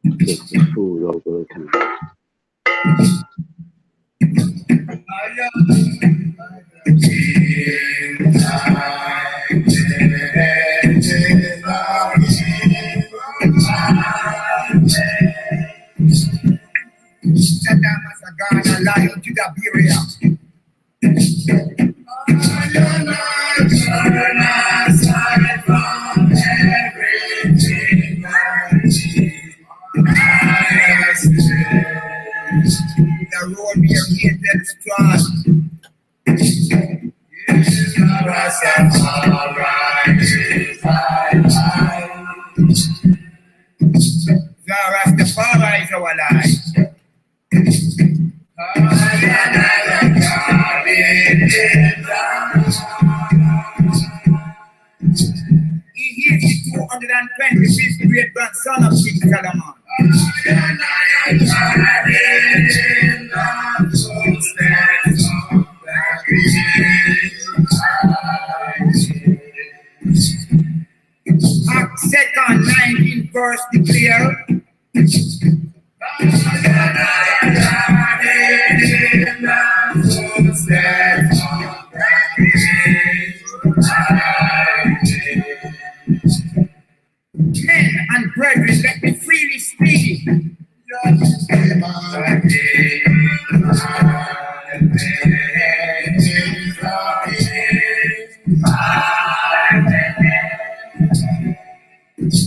Get some food over tonight. The road we are here that strong. Rastafari is our life. He is the 225th great grandson of King Solomon. Acts 2nd, 19th verse declare. Men and brethren, let me freely speak.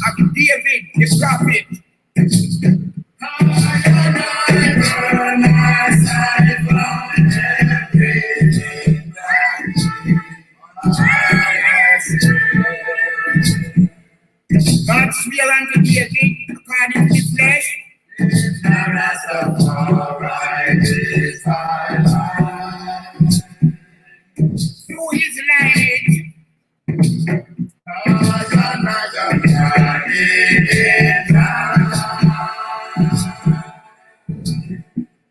Of David, the prophet. God swear unto David according to the flesh. Through his lineage.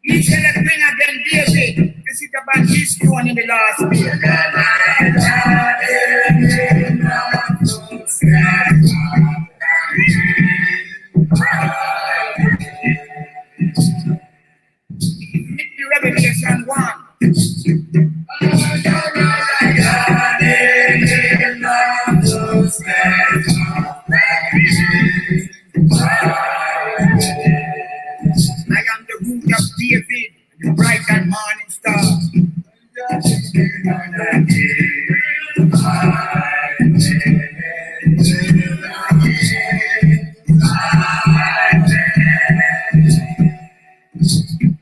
He shall not bring again David to sit upon his throne in the last day. Revelation 1. I am the root of David, the bright and morning star.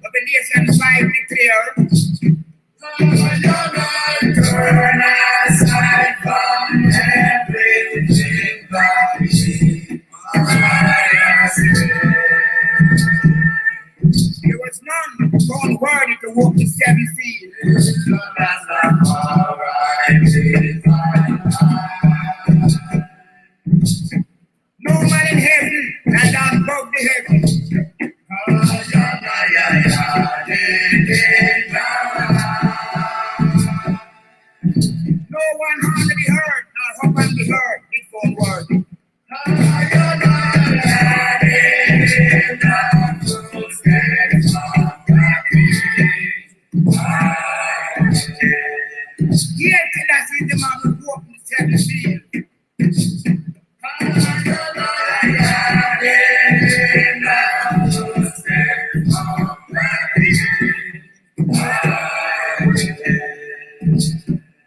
Revelation 5 declare. Turn aside from everything that there was none born worthy to walk the 7 seas. No man in heaven and above the heavens. No one under the earth, nor up on the earth, is born worthy. Here till I see the man who walked in the 7 seas.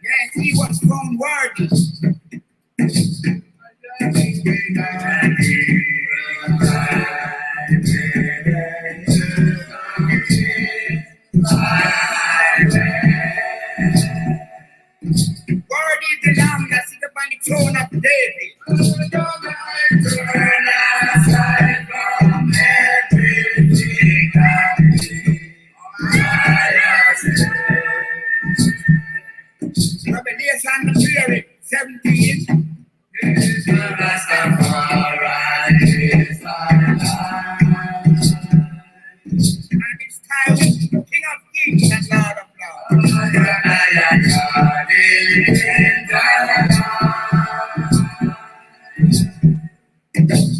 Yes, he was found worthy. Worthy is the Lamb that sits upon the throne of David. Revelation 17. And it's titled King of Kings and Lord of Lords.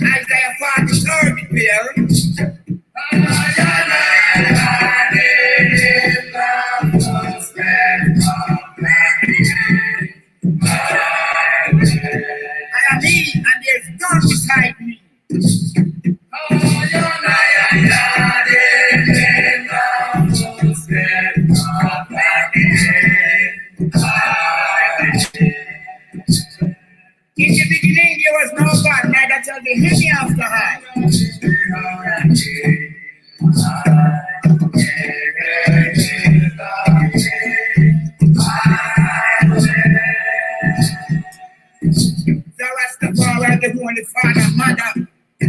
Isaiah 43 declares. In the beginning there was no God, neither shall be any after her. The Rastafari, the Holy Father, Mother. I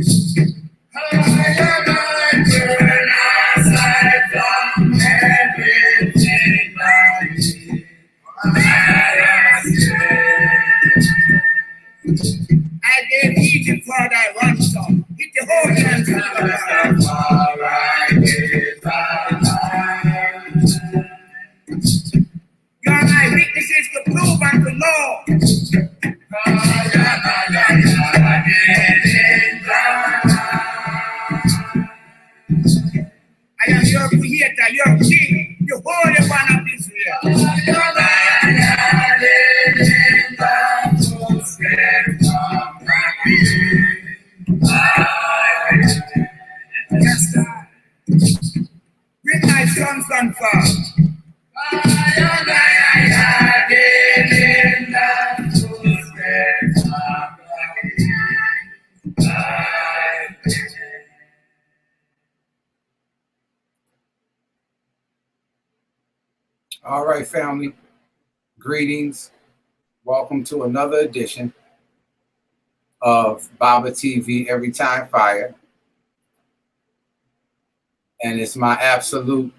gave Egypt for thy ransom. Hit the whole country. You are my witnesses to prove and to know. I am your creator, your king, the holy one of Israel. Yes, God. Bring my sons and fathers. All right, family. Greetings. Welcome to another edition of Baba TV Every Time Fire. And it's my absolute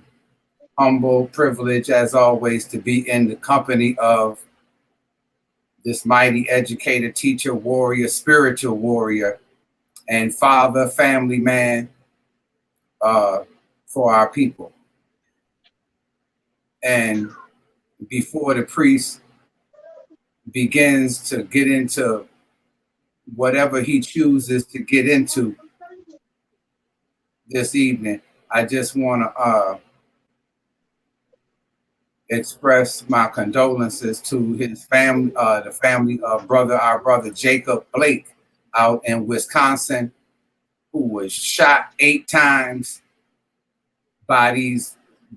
humble privilege, as always, to be in the company of this mighty educator, teacher, warrior, spiritual warrior, and father, family man for our people. And before the priest begins to get into whatever he chooses to get into this evening, I just want to express my condolences to his family, the family of our brother Jacob Blake out in Wisconsin, who was shot 8 times by these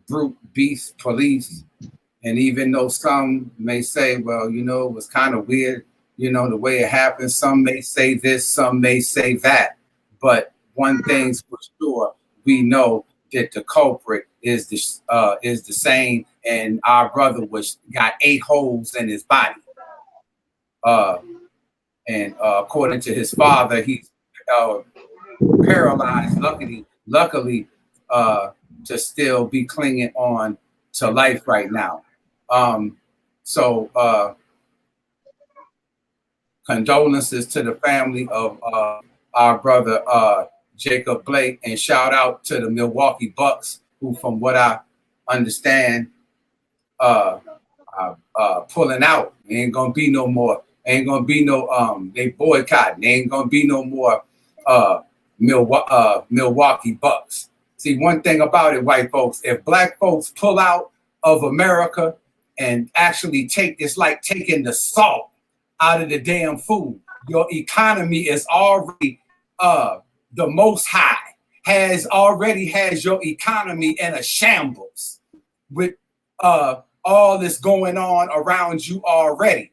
brute beast police. And even though some may say, well, you know, it was kind of weird, you know, the way it happened, some may say this, some may say that. But one thing's for sure, we know that the culprit is the same, and our brother got 8 holes in his body. And according to his father, he's paralyzed. Luckily, to still be clinging on to life right now. So condolences to the family of our brother Jacob Blake, and shout out to the Milwaukee Bucks, who, from what I understand, pulling out. Ain't gonna be no more. Ain't gonna be no they boycotting. Ain't gonna be no more Milwaukee Bucks. See, one thing about it, white folks, if black folks pull out of America and actually it's like taking the salt out of the damn food. Your economy is already the Most High already has your economy in a shambles with all this going on around you already.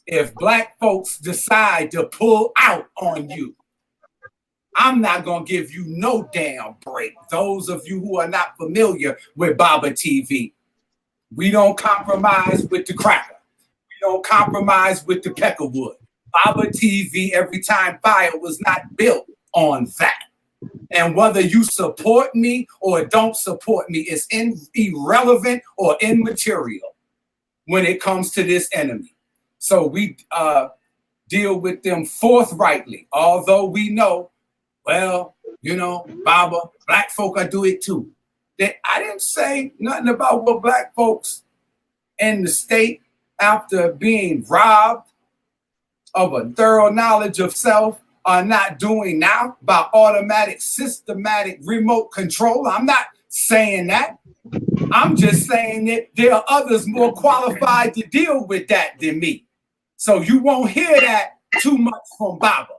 If black folks decide to pull out on you, I'm not going to give you no damn break. Those of you who are not familiar with Baba TV, we don't compromise with the cracker. We don't compromise with the peckerwood. Baba TV Every Time Fire was not built on that. And whether you support me or don't support me is irrelevant or immaterial when it comes to this enemy. So we deal with them forthrightly, although we know, well, you know, Baba, black folk, I do it too. I didn't say nothing about what black folks in the state, after being robbed of a thorough knowledge of self, are not doing now by automatic, systematic remote control. I'm not saying that. I'm just saying that there are others more qualified to deal with that than me. So you won't hear that too much from Baba.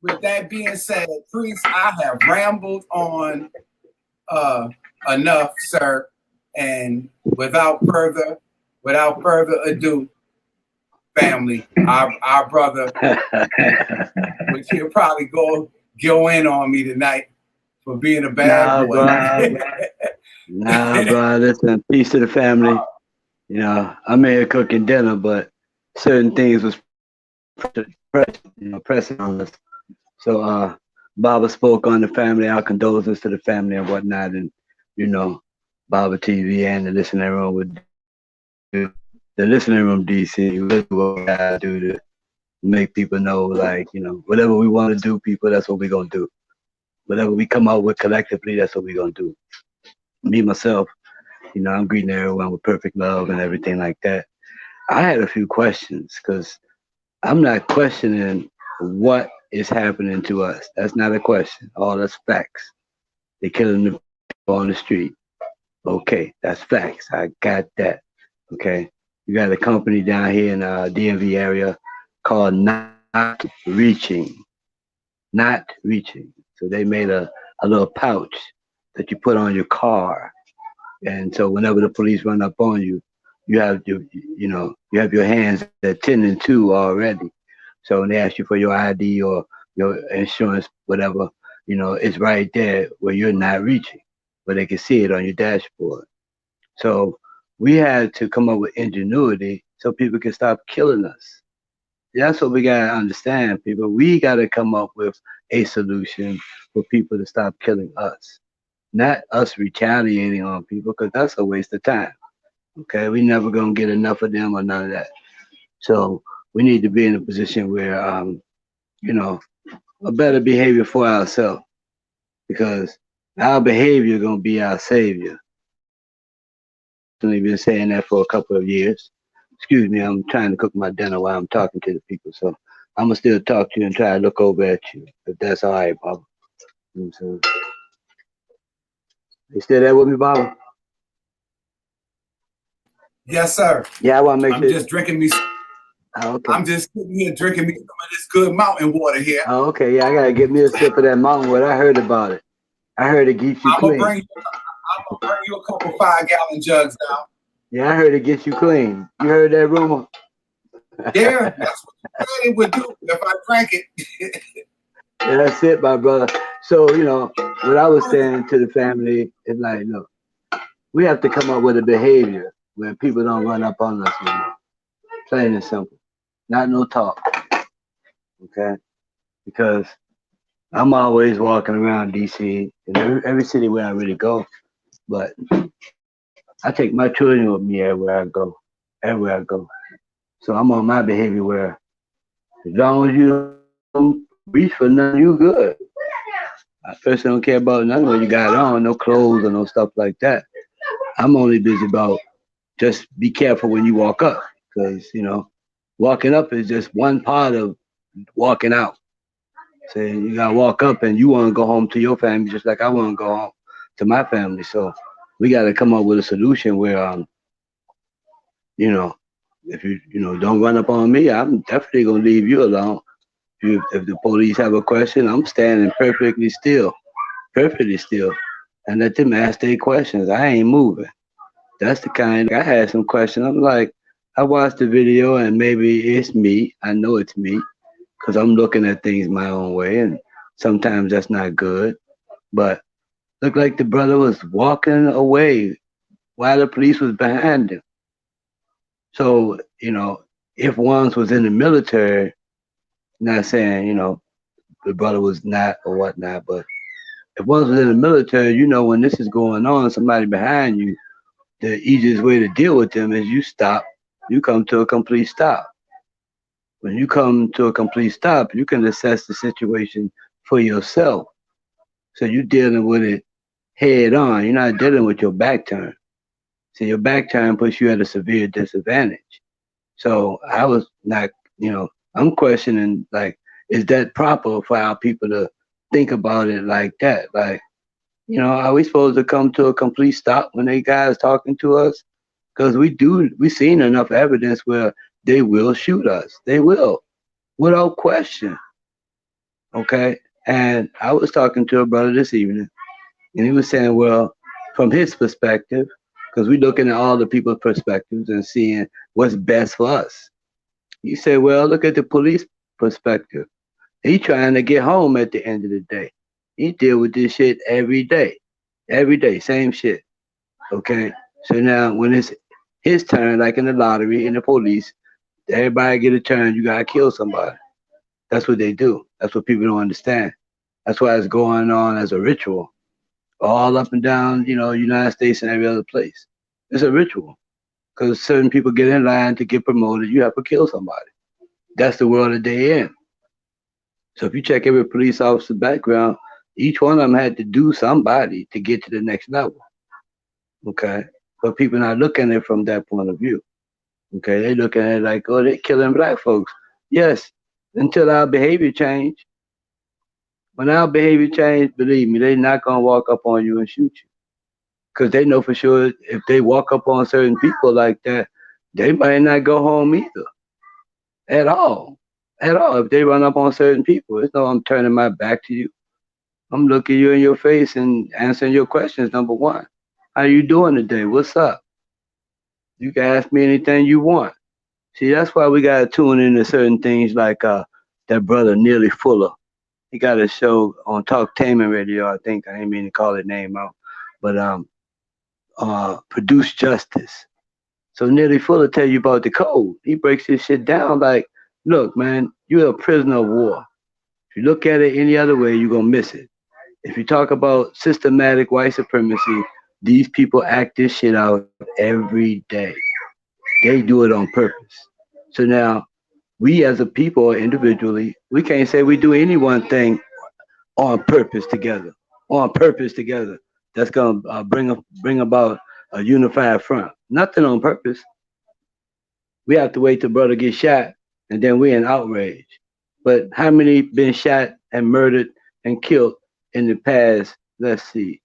with that being said, Priest, I have rambled on enough, sir. And without further ado, family, our brother, which he'll probably go in on me tonight for being a bad boy. Nah, bro. Listen, peace to the family. You know, I'm here cooking dinner, but certain things was pressing on us. So, Baba spoke on the family. Our condolences to the family and whatnot, and you know, Baba TV and the listening room would do the listening room DC. What we gotta do to make people know, like, you know, whatever we want to do, people, that's what we're gonna do. Whatever we come up with collectively, that's what we're gonna do. Me myself, you know, I'm greeting everyone with perfect love and everything like that. I had a few questions because I'm not questioning what is happening to us. That's not a question. All that's facts. They're killing the people on the street. Okay, that's facts. I got that. Okay. You got a company down here in the DMV area called Not Reaching. Not Reaching. So they made a little pouch that you put on your car. And so whenever the police run up on you, you have your hands at 10 and 2 already. So when they ask you for your ID or your insurance, whatever, you know, it's right there where you're not reaching, but they can see it on your dashboard. So we had to come up with ingenuity so people can stop killing us. That's what we gotta understand, people. We gotta come up with a solution for people to stop killing us, not us retaliating on people, because that's a waste of time. Okay, we never gonna get enough of them or none of that. So we need to be in a position where, you know, a better behavior for ourselves, because our behavior gonna be our savior. I've been saying that for a couple of years. Excuse me, I'm trying to cook my dinner while I'm talking to the people, so I'm gonna still talk to you and try to look over at you, if that's all right, Baba. You know what I'm saying? You still there with me, Baba? Yes, sir. Yeah, I want to make I'm just drinking me. Okay. I'm just sitting here drinking me some of this good mountain water here. Oh, okay. Yeah, I gotta get me a sip of that mountain water. I heard about it. I heard it gets you clean. I'm gonna bring you a couple 5-gallon jugs now. Yeah, I heard it gets you clean. You heard that rumor? Yeah, that's what you said it would do if I drank it. Yeah, that's it, my brother. So, you know, what I was saying to the family is like, look, we have to come up with a behavior where people don't run up on us anymore. Plain and simple. Not no talk. Okay? Because I'm always walking around DC and every city where I really go, but I take my children with me everywhere I go. Everywhere I go. So I'm on my behavior where as long as you don't reach for nothing, you good. I personally don't care about nothing what you got on, no clothes or no stuff like that. I'm only busy about just be careful when you walk up, because, you know, walking up is just one part of walking out. So you gotta walk up and you want to go home to your family just like I want to go home to my family. So we got to come up with a solution where, you know, if you don't run up on me, I'm definitely gonna leave you alone. If the police have a question, I'm standing perfectly still, and let them ask their questions. I ain't moving. That's the kind. I had some questions. I'm like, I watched the video and maybe it's me. I know it's me because I'm looking at things my own way, and sometimes that's not good. But looked like the brother was walking away while the police was behind him. So, you know, if ones was in the military, not saying, you know, the brother was not or whatnot, but if ones was in the military, you know, when this is going on, somebody behind you, the easiest way to deal with them is you stop, you come to a complete stop. When you come to a complete stop, you can assess the situation for yourself. So you're dealing with it head on. You're not dealing with your back turn. So your back turn puts you at a severe disadvantage. So I was not, you know, I'm questioning, like, is that proper for our people to think about it like that? Like, you know, are we supposed to come to a complete stop when they guys talking to us? Because we seen enough evidence where they will shoot us. They will, without question. Okay, and I was talking to a brother this evening, and he was saying, well, from his perspective, because we're looking at all the people's perspectives and seeing what's best for us. He said, well, look at the police perspective. He trying to get home at the end of the day. He deal with this shit every day, same shit. Okay, so now when it's his turn, like in the lottery, in the police, everybody get a turn. You gotta kill somebody. That's what they do. That's what people don't understand. That's why it's going on as a ritual, all up and down, United States and every other place. It's a ritual because certain people get in line to get promoted. You have to kill somebody. That's the world that they in. So if you check every police officer's background, each one of them had to do somebody to get to the next level. Okay, but people not looking at it from that point of view. Okay, they looking at it like, oh, they killing black folks. Yes, until our behavior change. When our behavior change, believe me, they not gonna walk up on you and shoot you, because they know for sure if they walk up on certain people like that, they might not go home either at all, at all. If they run up on certain people, it's no, I'm turning my back to you. I'm looking you in your face and answering your questions. Number one, how you doing today? What's up? You can ask me anything you want. See, that's why we gotta tune into certain things like that brother Nearly Fuller. He got a show on Talktainment Radio. I think I ain't mean to call it name out, but Produce Justice. So Nearly Fuller tell you about the code. He breaks this shit down like, look, man, you're a prisoner of war. If you look at it any other way, you're gonna miss it. If you talk about systematic white supremacy, these people act this shit out every day. They do it on purpose. So now we as a people or individually, we can't say we do any one thing on purpose together. On purpose together. That's gonna bring about a unified front. Nothing on purpose. We have to wait till brother get shot, and then we in outrage. But how many been shot and murdered and killed in the past? Let's see,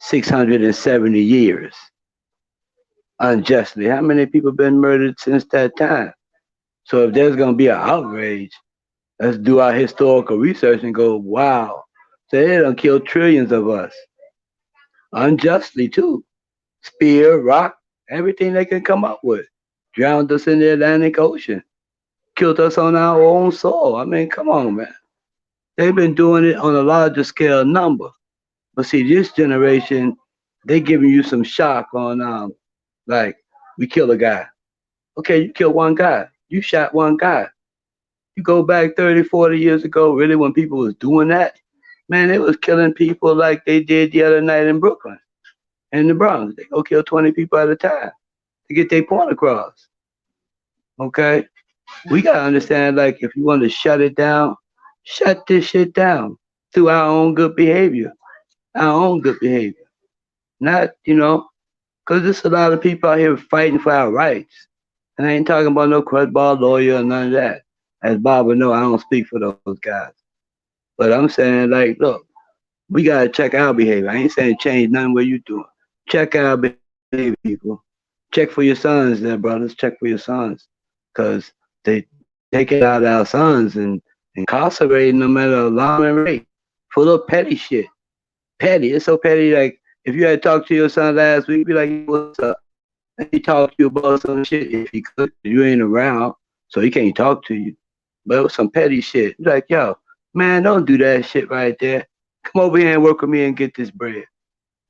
670 years unjustly. How many people been murdered since that time? So if there's gonna be an outrage, let's do our historical research and go, wow. So they done killed trillions of us unjustly too. Spear, rock, everything they can come up with. Drowned us in the Atlantic Ocean. Killed us on our own soil. I mean, come on, man. They've been doing it on a larger scale number. But see, this generation, they giving you some shock on like we kill a guy. Okay, you killed one guy. You shot one guy. You go back 30, 40 years ago, really when people was doing that, man, they was killing people like they did the other night in Brooklyn and the Bronx. They go kill 20 people at a time to get their point across. Okay? We gotta understand, like, if you want to shut it down, shut this shit down through our own good behavior. Our own good behavior. Not, because there's a lot of people out here fighting for our rights. And I ain't talking about no crudball lawyer or none of that. As Bob would know, I don't speak for those guys. But I'm saying, like, look, we gotta check our behavior. I ain't saying change nothing what you doing. Check our behavior, people. Check for your sons there, brothers. Check for your sons. Because they taking out our sons and incarcerating them at an alarming rate. Full of petty shit. Petty. It's so petty, like, if you had talked to your son last week, be like, what's up? And he talk to you about some shit if he could. You ain't around, so he can't talk to you. But it was some petty shit. He's like, yo, man, don't do that shit right there. Come over here and work with me and get this bread.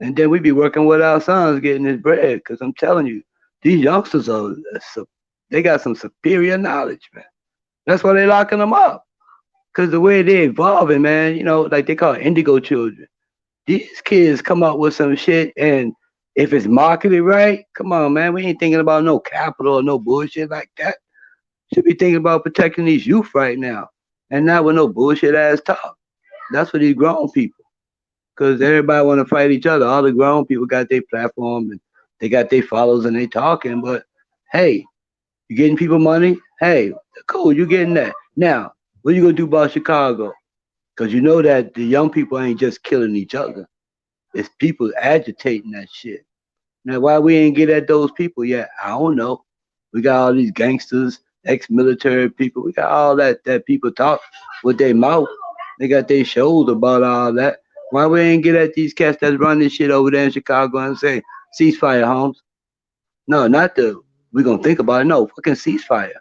And then we be working with our sons getting this bread. Because I'm telling you, these youngsters they got some superior knowledge, man. That's why they locking them up. Because the way they evolving, man, like they call it indigo children. These kids come up with some shit, and if it's marketed right, come on, man, we ain't thinking about no capital or no bullshit like that. Should be thinking about protecting these youth right now, and not with no bullshit ass talk. That's for these grown people, because everybody want to fight each other. All the grown people got their platform and they got their followers and they talking. But hey, you getting people money? Hey, cool, you getting that. Now, what you gonna do about Chicago? Because you know that the young people ain't just killing each other. It's people agitating that shit. Now, why we ain't get at those people yet, I don't know. We got all these gangsters, ex-military people. We got all that people talk with their mouth. They got their shows about all that. Why we ain't get at these cats that's running this shit over there in Chicago and say, ceasefire, Holmes? No, not the, we gonna think about it. No, fucking ceasefire.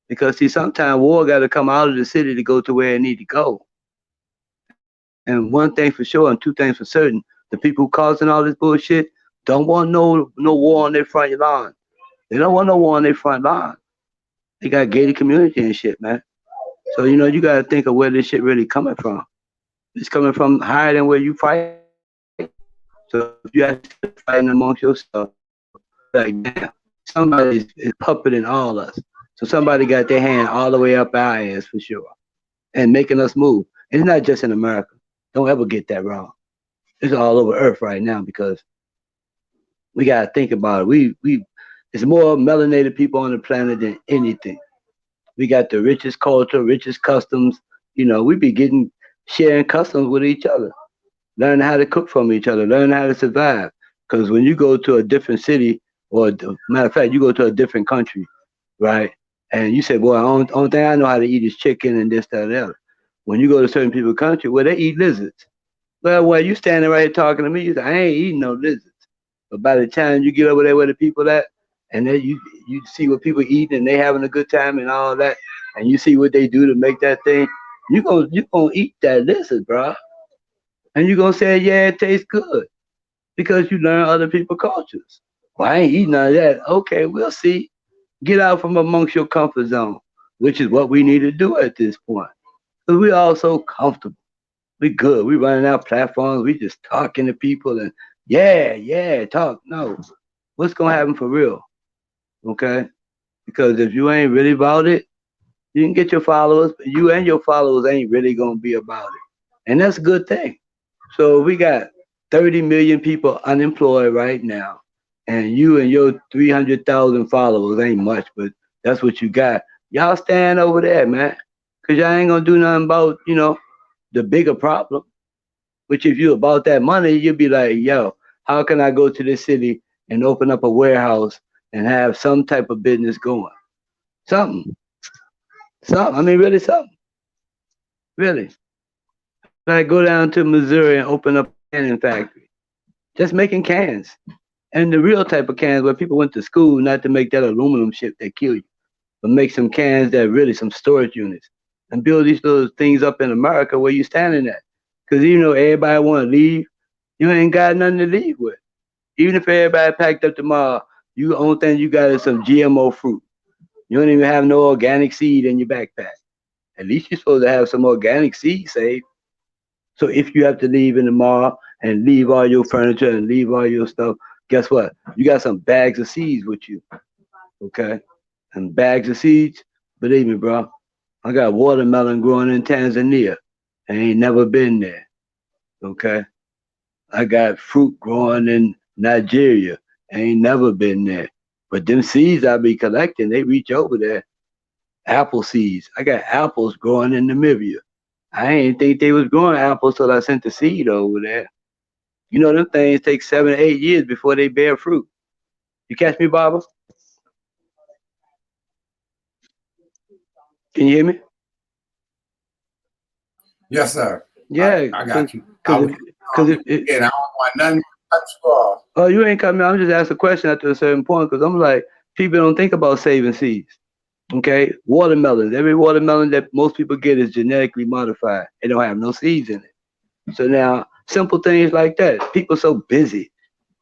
Because see, sometimes war gotta come out of the city to go to where it need to go. And one thing for sure and two things for certain, the people who causing all this bullshit don't want no war on their front lawn. They don't want no war on their front lawn. They got gated community and shit, man. So you gotta think of where this shit really coming from. It's coming from higher than where you fight. So if you actually fighting amongst yourself, like damn, somebody is puppeting all us. So somebody got their hand all the way up our ass for sure, and making us move. And it's not just in America. Don't ever get that wrong. It's all over Earth right now because we gotta think about it. We It's more melanated people on the planet than anything. We got the richest culture, richest customs. We be sharing customs with each other, learning how to cook from each other, learning how to survive. Because when you go to a different city, or matter of fact, you go to a different country, right? And you say, boy, only thing I know how to eat is chicken and this, that, and the other. When you go to certain people's country, well, they eat lizards. Well, you standing right here talking to me, you say, I ain't eating no lizards. But by the time you get over there where the people at, and then you see what people eat and they having a good time and all that, and you see what they do to make that thing, you gonna eat that lizard, bro. And you gonna say, yeah, it tastes good because you learn other people's cultures. Well, I ain't eating none of that. Okay, we'll see. Get out from amongst your comfort zone, which is what we need to do at this point. Because we all so comfortable. We good. We running out platforms. We just talking to people and yeah, talk. No, what's gonna happen for real? Okay, because if you ain't really about it, you can get your followers, but you and your followers ain't really gonna be about it, and that's a good thing. So we got 30 million people unemployed right now, and you and your 300,000 followers ain't much, but that's what you got. Y'all stand over there, man, because y'all ain't gonna do nothing about the bigger problem. Which if you about that money, you'd be like, yo, how can I go to this city and open up a warehouse and have some type of business going? Something. Something. I mean, really something. Really. Like go down to Missouri and open up a canning factory. Just making cans. And the real type of cans where people went to school not to make that aluminum shit that kill you, but make some cans that really some storage units. And build these little things up in America where you standing at. Because everybody want to leave, you ain't got nothing to leave with. Even if everybody packed up tomorrow, you only thing you got is some GMO fruit. You don't even have no organic seed in your backpack. At least you're supposed to have some organic seed saved. So if you have to leave in the mall and leave all your furniture and leave all your stuff, guess what? You got some bags of seeds with you. Okay? And bags of seeds, believe me, bro. I got watermelon growing in Tanzania. I ain't never been there. Okay? I got fruit growing in Nigeria. I ain't never been there. But them seeds I be collecting, they reach over there. Apple seeds. I got apples growing in Namibia. I ain't think they was growing apples till I sent the seed over there. Them things take 7 to 8 years before they bear fruit. You catch me, Barbara? Can you hear me? Yes, sir. Yeah, I got you. Because I don't want nothing to cut you off. Oh, you ain't coming. I'm just asking a question after a certain point because I'm like, people don't think about saving seeds. Okay, watermelons. Every watermelon that most people get is genetically modified. It don't have no seeds in it. So now, simple things like that. People so busy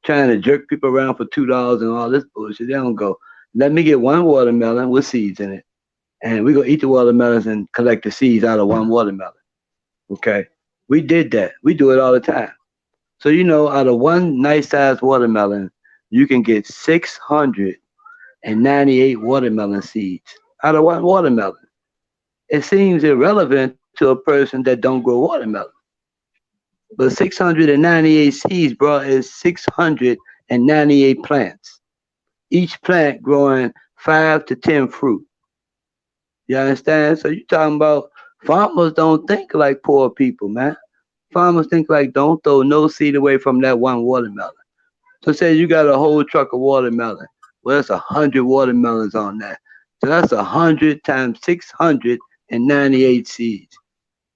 trying to jerk people around for $2 and all this bullshit. They don't go. Let me get one watermelon with seeds in it, and we gonna eat the watermelons and collect the seeds out of one watermelon. Okay, we did that. We do it all the time. So out of one nice sized watermelon, you can get 698 watermelon seeds out of one watermelon. It seems irrelevant to a person that don't grow watermelon. But 698 seeds, bro, is 698 plants. Each plant growing 5 to 10 fruit. You understand? So you talking about farmers don't think like poor people, man. Farmers think like don't throw no seed away from that one watermelon. So say you got a whole truck of watermelon. Well, that's 100 watermelons on that. So that's 100 times 698 seeds.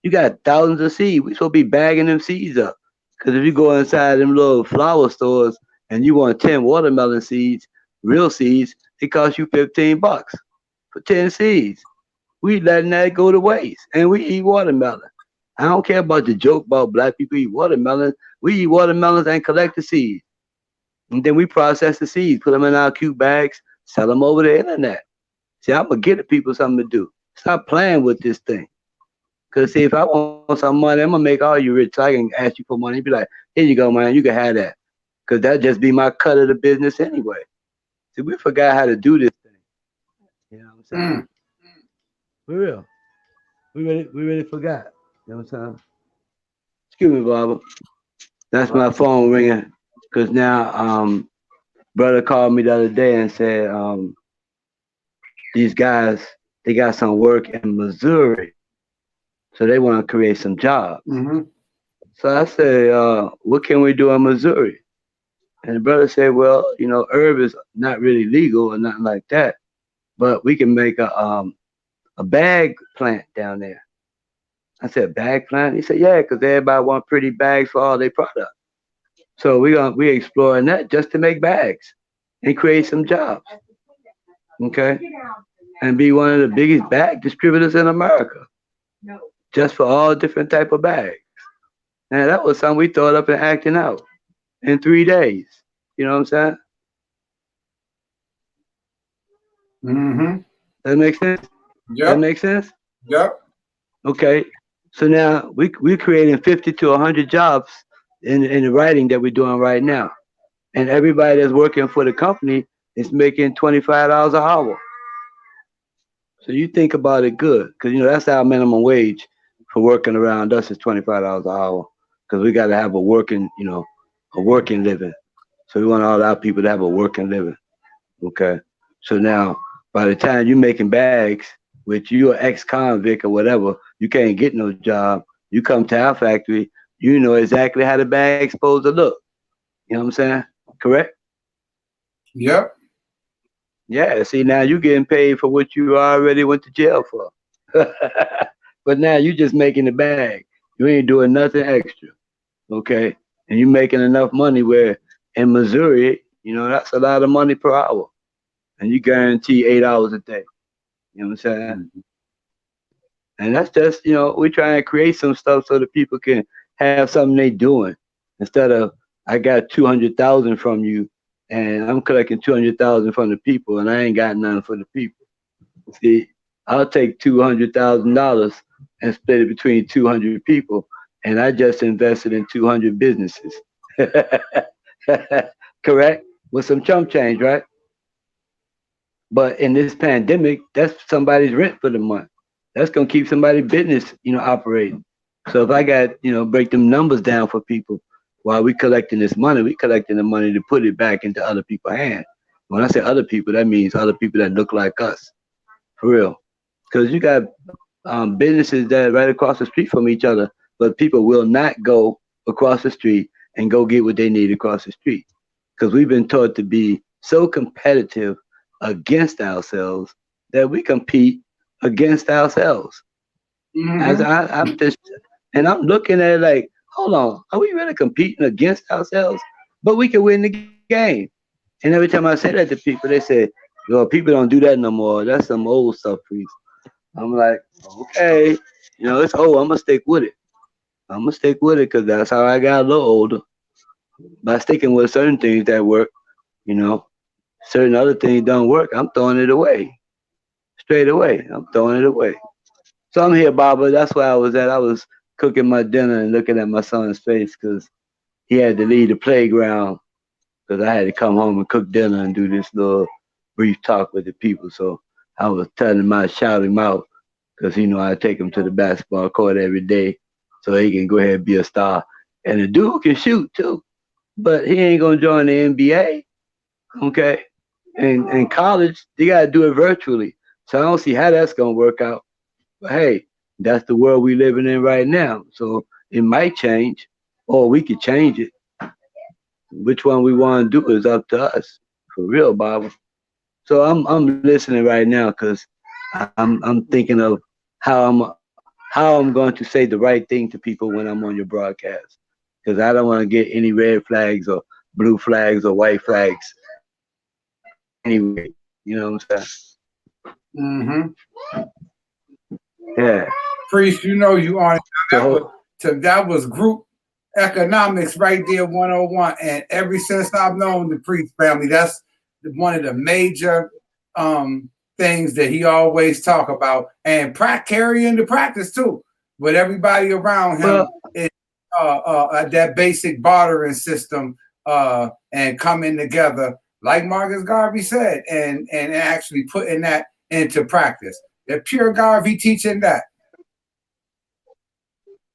You got thousands of seeds. We supposed to be bagging them seeds up. Because if you go inside them little flower stores and you want 10 watermelon seeds, real seeds, it costs you $15 for 10 seeds. We letting that go to waste. And we eat watermelon. I don't care about the joke about black people eat watermelon. We eat watermelons and collect the seeds. And then we process the seeds, put them in our cute bags, sell them over the internet. See, I'm going to get the people something to do. Stop playing with this thing. Because, see, if I want some money, I'm going to make all you rich. So I can ask you for money. Be like, here you go, man. You can have that. Because that just be my cut of the business anyway. See, we forgot how to do this thing. You know what I'm saying? For real. We really forgot. You know what I'm saying? Excuse me, Barbara. That's my phone ringing. Because now, brother called me the other day and said, these guys, they got some work in Missouri. So they want to create some jobs. Mm-hmm. So I said, what can we do in Missouri? And the brother said, well, herb is not really legal or nothing like that, but we can make a bag plant down there. I said, bag plant? He said, yeah, because everybody want pretty bags for all their product. So we exploring that just to make bags and create some jobs. Okay? And be one of the biggest bag distributors in America. Just for all different type of bags. And that was something we thought up and acting out in 3 days. You know what I'm saying? Mm-hmm. That makes sense? That Yep. makes sense? Yep. Okay. So now we're creating 50 to 100 jobs in the writing that we're doing right now. And everybody that's working for the company is making $25 an hour. So you think about it good, because that's our minimum wage for working around us is $25 an hour, because we got to have a working living. So we want all our people to have a working living. Okay. So now, by the time you're making bags, which you're an ex-convict or whatever, you can't get no job. You come to our factory, you know exactly how the bag's supposed to look. You know what I'm saying? Correct? Yep. Yeah. See, now you're getting paid for what you already went to jail for. But now you just making the bag. You ain't doing nothing extra. Okay. And you making enough money where in Missouri, that's a lot of money per hour. And you guarantee 8 hours a day. You know what I'm saying? Mm-hmm. And that's just, we try and create some stuff so that people can have something they doing. Instead of I got 200,000 from you and I'm collecting 200,000 from the people and I ain't got nothing for the people. See, I'll take $200,000 and split it between 200 people, and I just invested in 200 businesses. Correct? With some chump change, right? But in this pandemic, that's somebody's rent for the month. That's gonna keep somebody's business, operating. So if I got, break them numbers down for people while we collecting this money, we collecting the money to put it back into other people's hands. When I say other people, that means other people that look like us, for real. Because you got businesses that are right across the street from each other, but people will not go across the street and go get what they need across the street. Because we've been taught to be so competitive against ourselves that we compete against ourselves. As Mm-hmm. I'm just, and I'm looking at it like, hold on, are we really competing against ourselves? But we can win the game. And every time I say that to people, they say, "Yo, people don't do that no more. That's some old stuff, please." I'm like, okay, it's old. I'm gonna stick with it. I'm gonna stick with it because that's how I got a little older. By sticking with certain things that work, you know, certain other things don't work. I'm throwing it away straight away. I'm throwing it away. So I'm here, Baba. That's where I was at. I was cooking my dinner and looking at my son's face because he had to leave the playground because I had to come home and cook dinner and do this little brief talk with the people. So I was telling him, I shout him out because I take him to the basketball court every day so he can go ahead and be a star. And the dude can shoot too, but he ain't gonna join the NBA. Okay, and in college they gotta do it virtually. So I don't see how that's gonna work out. But hey, that's the world we living in right now. So it might change, or we could change it. Which one we want to do is up to us, for real, Bob. So I'm listening right now because I'm thinking of how how I'm going to say the right thing to people when I'm on your broadcast. Because I don't want to get any red flags or blue flags or white flags anyway. You know what I'm saying? Mm-hmm. Yeah. Priest, you know you on So that was group economics right there, 101. And ever since I've known the Priest family, that's one of the major things that he always talk about and carry into practice too. With everybody around him is that basic bartering system and coming together, like Marcus Garvey said, and actually putting that into practice. That pure Garvey teaching that.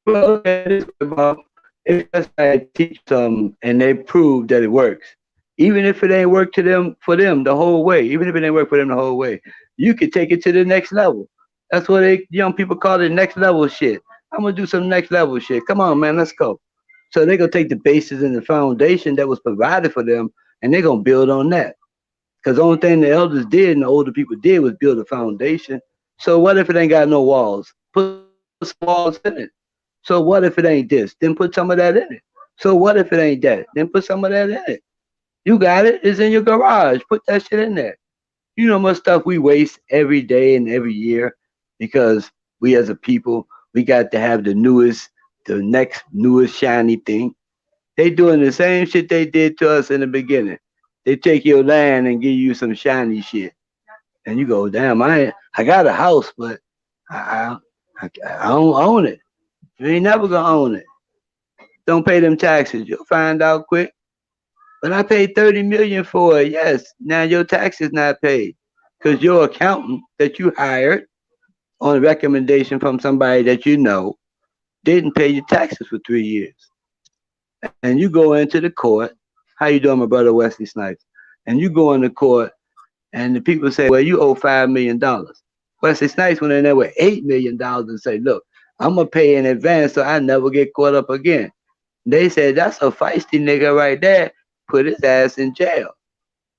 well, look at this way, Bob. If I teach them and they prove that it works, even if it ain't work to them for them the whole way, even if it ain't work for them the whole way, you could take it to the next level. That's what young people call it, next level shit. I'm gonna do some next level shit. Come on, man, let's go. So they're gonna take the basis and the foundation that was provided for them, and they're gonna build on that. Because the only thing the elders did and the older people did was build a foundation. So what if it ain't got no walls? Put some walls in it. So what if it ain't this? Then put some of that in it. So what if it ain't that? Then put some of that in it. You got it. It's in your garage. Put that shit in there. You know how much stuff we waste every day and every year because we as a people, we got to have the next newest shiny thing. They doing the same shit they did to us in the beginning. They take your land and give you some shiny shit, and you go, damn, I got a house, but I I don't own it. You ain't never gonna own it. Don't pay them taxes. You'll find out quick. But I paid 30 million for it. Yes. Now your tax is not paid because your accountant that you hired on a recommendation from somebody that you know didn't pay your taxes for 3 years. And you go into the court. How you doing, my brother Wesley Snipes? And you go into court, and the people say, "Well, you owe $5 million." Wesley Snipes went in there with $8 million and say, "Look, I'm gonna pay in advance so I never get caught up again." They said that's a feisty nigga right there. Put his ass in jail.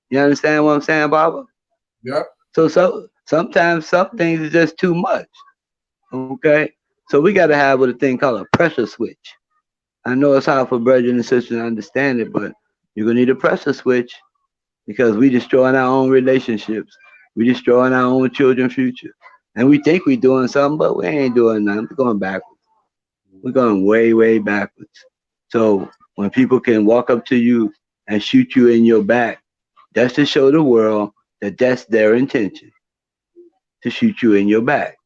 You understand what I'm saying, Barbara? Yep. So sometimes some things is just too much. Okay. So we gotta have what a thing called a pressure switch. I know it's hard for brothers and sisters to understand it, but you're gonna need a pressure switch because we destroying our own relationships. We destroying our own children's future. And we think we doing something, but we ain't doing nothing. We're going backwards. We're going way, way backwards. So when people can walk up to you and shoot you in your back, that's to show the world that that's their intention, to shoot you in your back.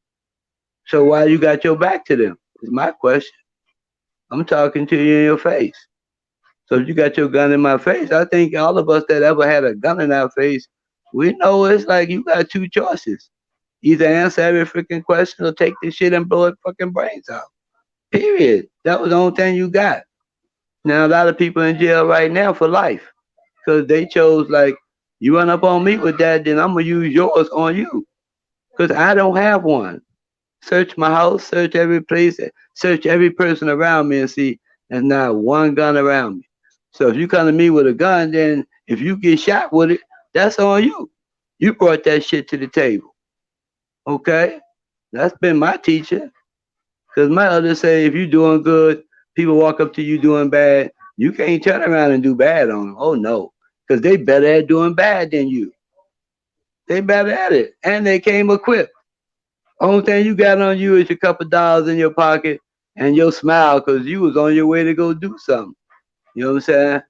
So why you got your back to them is my question. I'm talking to you in your face. So if you got your gun in my face, I think all of us that ever had a gun in our face, we know it's like you got two choices. Either answer every freaking question or take this shit and blow it fucking brains out. Period. That was the only thing you got. Now a lot of people in jail right now for life. Because they chose like, you run up on me with that, then I'm gonna use yours on you. Because I don't have one. Search my house, search every place, search every person around me and see there's not one gun around me. So if you come to me with a gun, then if you get shot with it, that's on you. You brought that shit to the table. Okay? That's been my teacher. Because my others say if you doing good, people walk up to you doing bad, you can't turn around and do bad on them. Oh no. Because they better at doing bad than you. They better at it. And they came equipped. Only thing you got on you is your couple dollars in your pocket and your smile because you was on your way to go do something. You know what I'm saying?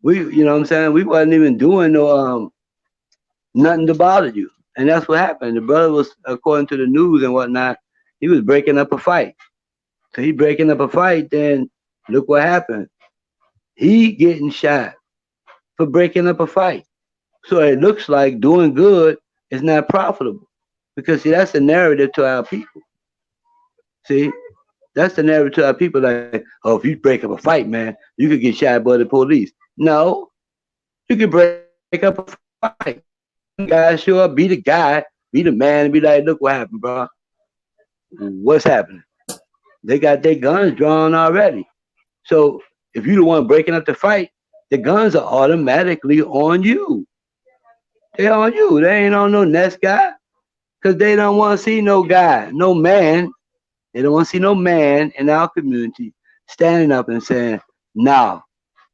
You know what I'm saying? We wasn't even doing no nothing to bother you. And that's what happened. The brother was, according to the news and whatnot, he was breaking up a fight. So he breaking up a fight, then look what happened. He getting shot for breaking up a fight. So it looks like doing good is not profitable. Because see, that's the narrative to our people. See, that's the narrative to our people. Like, oh, if you break up a fight, man, you could get shot by the police. No, you can break up a fight. One guy show up, be the guy, be the man, and be like, look what happened, bro. What's happening? They got their guns drawn already. So if you the one breaking up the fight, the guns are automatically on you. They on you. They ain't on no next guy. Cause they don't want to see no guy, no man. They don't want to see no man in our community standing up and saying, "No,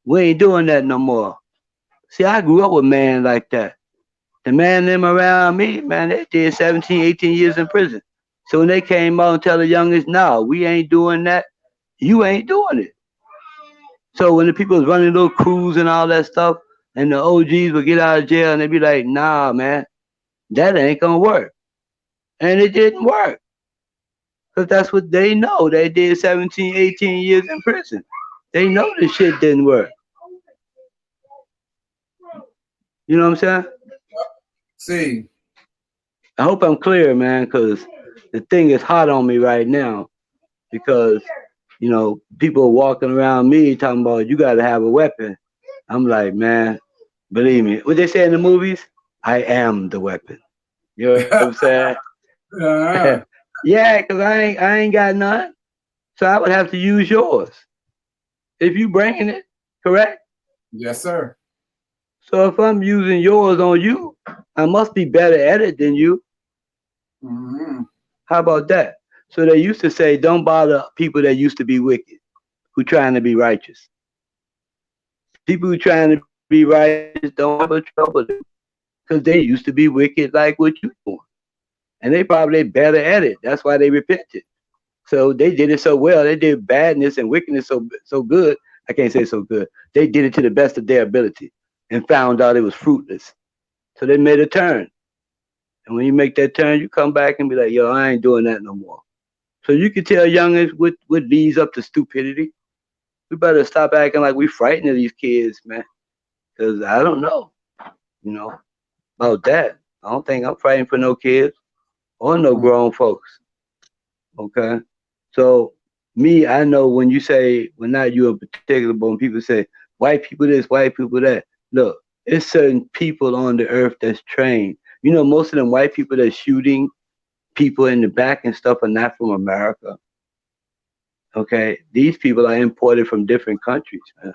we ain't doing that no more." See, I grew up with men like that. The man them around me, man, they did 17, 18 years in prison. So when they came out and tell the youngest, "No, we ain't doing that," you ain't doing it. So when the people was running little crews and all that stuff, and the OGs would get out of jail and they'd be like, "Nah, man, that ain't gonna work." And it didn't work. Because that's what they know. They did 17, 18 years in prison. They know this shit didn't work. You know what I'm saying? See, I hope I'm clear, man, because the thing is hot on me right now. Because, people are walking around me talking about you got to have a weapon. I'm like, man, believe me. What they say in the movies? I am the weapon. You know what I'm saying? uh, Yeah, because I ain't got none. So I would have to use yours. If you bringing it, correct? yes, sir. So if I'm using yours on you, I must be better at it than you. Hmm. How about that? So they used to say, don't bother people that used to be wicked, who trying to be righteous. People who trying to be righteous don't have a trouble because they used to be wicked like what you doing. And they probably better at it. That's why they repented. So they did it so well. They did badness and wickedness so good. I can't say so good. They did it to the best of their ability and found out it was fruitless. So they made a turn. And when you make that turn, you come back and be like, yo, I ain't doing that no more. So you can tell youngins what leads up to stupidity. We better stop acting like we frightened of these kids, man. Because I don't know, you know, about that. I don't think I'm fighting for no kids or no grown folks. Okay. So me, I know when you say, well, not you in particular, but when people say white people this, white people that, look, it's certain people on the earth that's trained. Most of them white people that's shooting people in the back and stuff are not from America. Okay. These people are imported from different countries, man.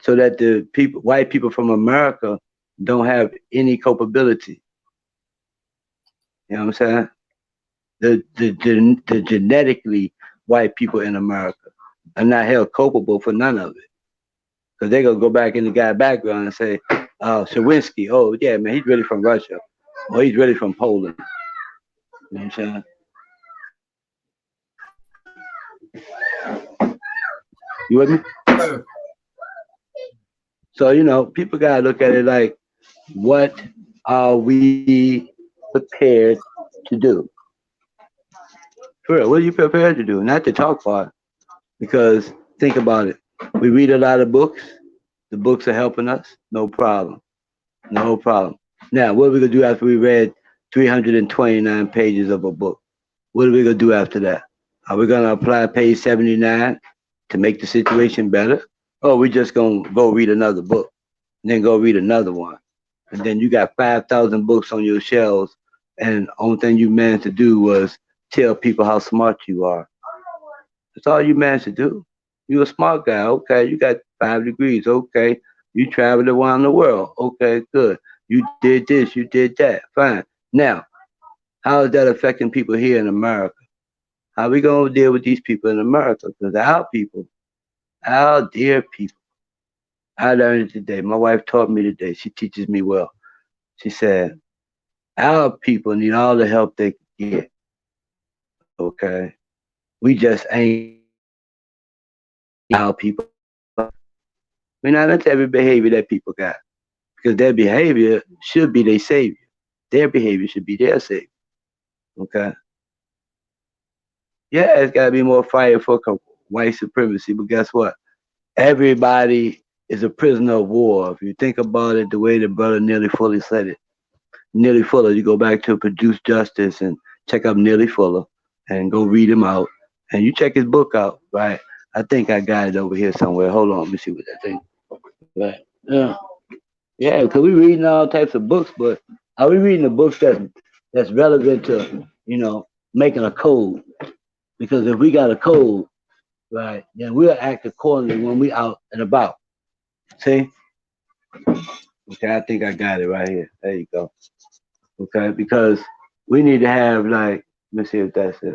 So that the people, white people from America, don't have any culpability. You know what I'm saying? The genetically white people in America are not held culpable for none of it. Because they're going to go back in the guy's background and say, Shawinski, oh, yeah, man, he's really from Russia. Or he's really from Poland. You know what I'm saying? You with me? So, people got to look at it like, what are we prepared to do? For real, what are you prepared to do? Not to talk about it. Because think about it. We read a lot of books. The books are helping us. No problem. No problem. Now, what are we going to do after we read 329 pages of a book? What are we going to do after that? Are we going to apply page 79 to make the situation better? Or are we just going to go read another book and then go read another one? And then you got 5,000 books on your shelves, and the only thing you managed to do was tell people how smart you are. That's all you managed to do. You're a smart guy. Okay, you got 5 degrees. Okay, you traveled around the world. Okay, good. You did this. You did that. Fine. Now, how is that affecting people here in America? How are we going to deal with these people in America? Because our people, our dear people, I learned it today. My wife taught me today. She teaches me well. She said, our people need all the help they can get. Okay. We just ain't our people. We're not into every behavior that people got. Because their behavior should be their savior. Their behavior should be their savior. Okay. Yeah, it's got to be more fire for white supremacy. But guess what? Everybody is a prisoner of war. If you think about it, the way the brother Nearly Fuller said it, Nearly Fuller, you go back to Produce Justice and check out Nearly Fuller and go read him out. And you check his book out, right? I think I got it over here somewhere. Hold on, let me see what that thing. Right. Yeah. Yeah, because we reading all types of books, but are we reading the books that's relevant to, making a code? Because if we got a code, right, then we'll act accordingly when we out and about. See? Okay, I think I got it right here. There you go. Okay, because we need to have like, let me see if that's it.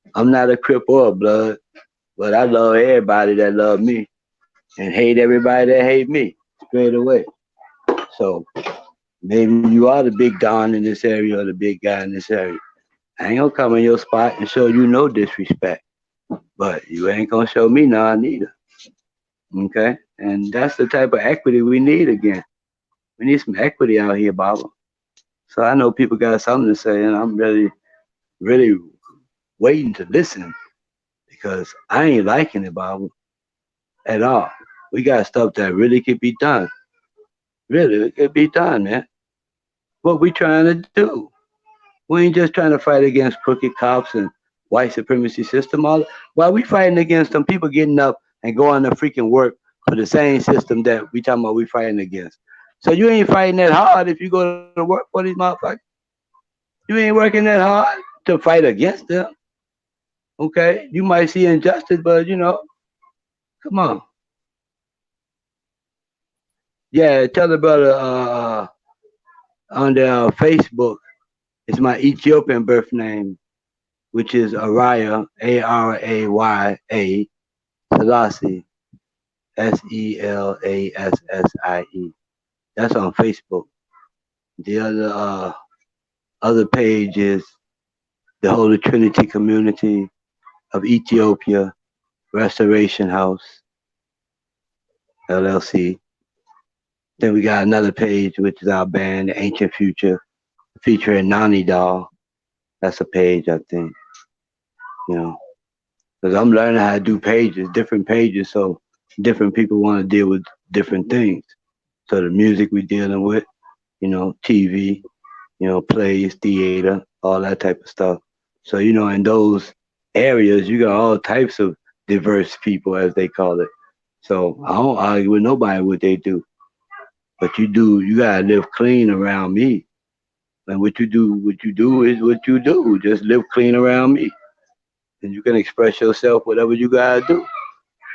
I'm not a Crip or a Blood, but I love everybody that love me and hate everybody that hate me straight away. So maybe you are the big don in this area or the big guy in this area. I ain't gonna come in your spot and show you no disrespect, but you ain't gonna show me none neither. Okay? And that's the type of equity we need again. We need some equity out here, Baba. So I know people got something to say, and I'm really waiting to listen because I ain't liking it, Baba, at all. We got stuff that really could be done. Really, it could be done, man. What we trying to do? We ain't just trying to fight against crooked cops and white supremacy system. All while we fighting against them, people getting up and going to freaking work for the same system that we talking about we fighting against. So you ain't fighting that hard if you go to work for these motherfuckers. You ain't working that hard to fight against them. Okay, you might see injustice, but come on. Yeah, tell the brother on the Facebook. It's my Ethiopian birth name, which is Araya, Araya, Selassie, Selassie. That's on Facebook. The other page is the Holy Trinity Community of Ethiopia Restoration House, LLC. Then we got another page, which is our band, The Ancient Future, featuring Nani Doll. That's a page, I think, you know, because I'm learning how to do pages, different pages, so different people want to deal with different things. So the music we dealing with, TV, plays, theater, all that type of stuff. So, in those areas, you got all types of diverse people, as they call it. So I don't argue with nobody what they do. But you gotta live clean around me. And what you do is what you do. Just live clean around me. And you can express yourself whatever you gotta do.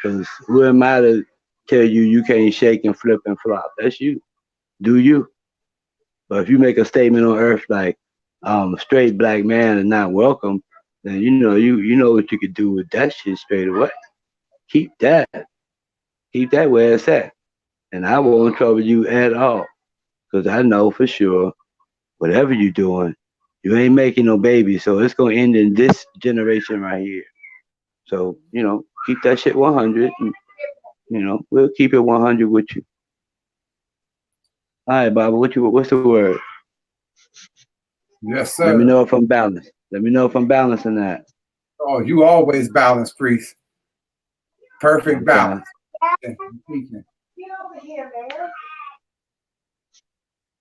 Because who am I to tell you you can't shake and flip and flop? That's you. Do you? But if you make a statement on earth like a straight black man is not welcome, then you know what you could do with that shit straight away. Keep that. Keep that where it's at. And I won't trouble you at all. Because I know for sure whatever you're doing, you ain't making no baby. So it's gonna end in this generation right here. So, keep that shit 100. And, we'll keep it 100 with you. All right, Baba, what's the word? Yes, Let me sir. know if I'm balanced. Let me know if I'm balancing that. Oh, you always balance, priest. Perfect Okay. balance. Yeah.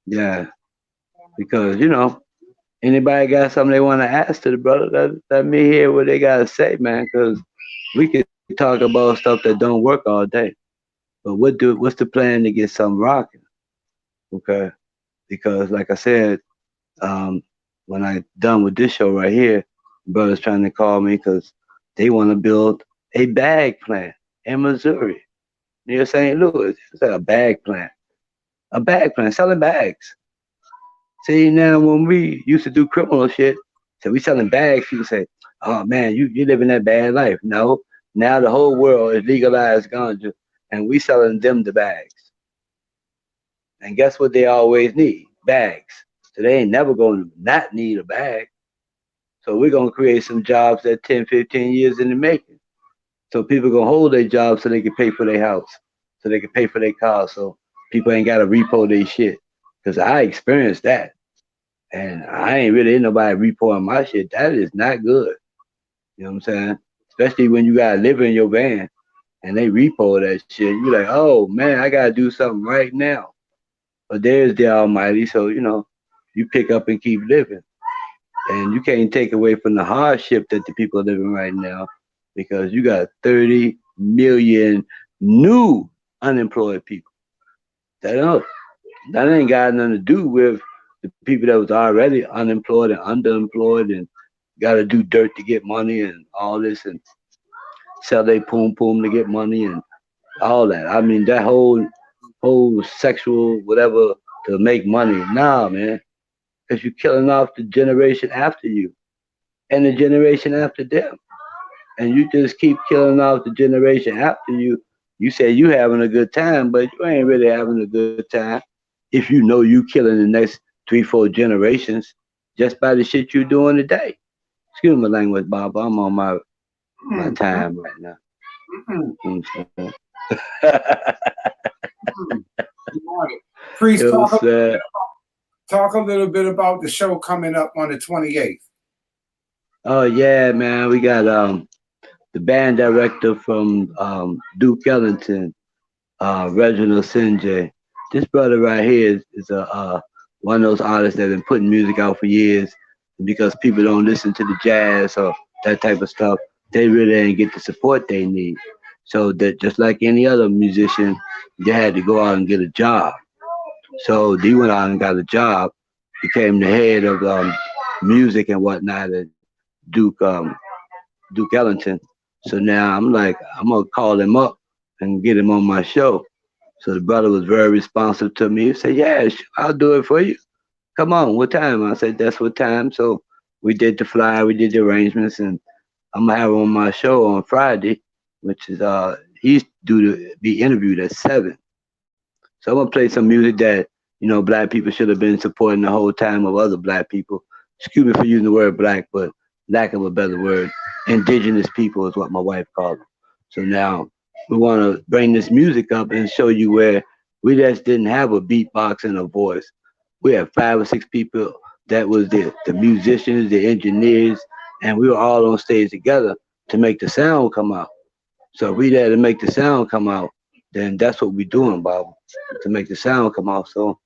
Yeah. Because, anybody got something they want to ask to the brother, let me hear what they got to say, man. Because we could talk about stuff that don't work all day. But what's the plan to get something rocking? Okay. Because, like I said, um, when I done with this show right here, brothers trying to call me because they want to build a bag plant in Missouri near St. Louis. It's like a bag plant selling bags. See, now when we used to do criminal shit, so we selling bags, people say, "Oh man, you living that bad life." No, now the whole world is legalized ganja, and we selling them the bags. And guess what? They always need bags. So they ain't never going to not need a bag. So we're gonna create some jobs that 10, 15 years in the making. So people gonna hold their jobs so they can pay for their house, so they can pay for their car, so people ain't gotta repo their shit. Cause I experienced that. And I ain't really nobody reporting my shit. That is not good. You know what I'm saying? Especially when you gotta live in your van and they repo that shit. You like, oh man, I gotta do something right now. But there's the Almighty, so you pick up and keep living. And you can't take away from the hardship that the people are living right now because you got 30 million new unemployed people. That don't that ain't got nothing to do with the people that was already unemployed and underemployed and got to do dirt to get money and all this and sell their poom poom to get money and all that. I mean that whole sexual whatever to make money. Nah, man, because you're killing off the generation after you. and the generation after them. And you just keep killing off the generation after you. You say you having a good time, but you ain't really having a good time if you know you killing the next 3, 4 generations just by the shit you doing today. Excuse my language, Bob. I'm on my Mm, mm, time right now. mm, You know what I'm saying? mm. Right. Priest, It was talk a little bit about the show coming up on the 28th. oh yeah, man. We got the band director from Duke Ellington, Reginald Sinjay. This brother right here is a one of those artists that been putting music out for years. Because people don't listen to the jazz or that type of stuff, they really didn't get the support they need. So that just like any other musician, they had to go out and get a job. So he went out and got a job, became the head of music and whatnot at Duke Ellington. So now I'm like, I'm gonna call him up and get him on my show. So the brother was very responsive to me. He said, "Yeah, sure, I'll do it for you. Come on, what time?" I said, "That's what time." So we did the flyer, we did the arrangements, and I'm gonna have him on my show on Friday, which is he's due to be interviewed at 7. So I'm gonna play some music that black people should have been supporting the whole time of other black people. Excuse me for using the word black, but lack of a better word, indigenous people is what my wife called them. So now we want to bring this music up and show you where we just didn't have a beatbox and a voice. We had 5 or 6 people that was the musicians, the engineers, and we were all on stage together to make the sound come out. So if we there to make the sound come out, then that's what we're doing, Bob, to make the sound come out. So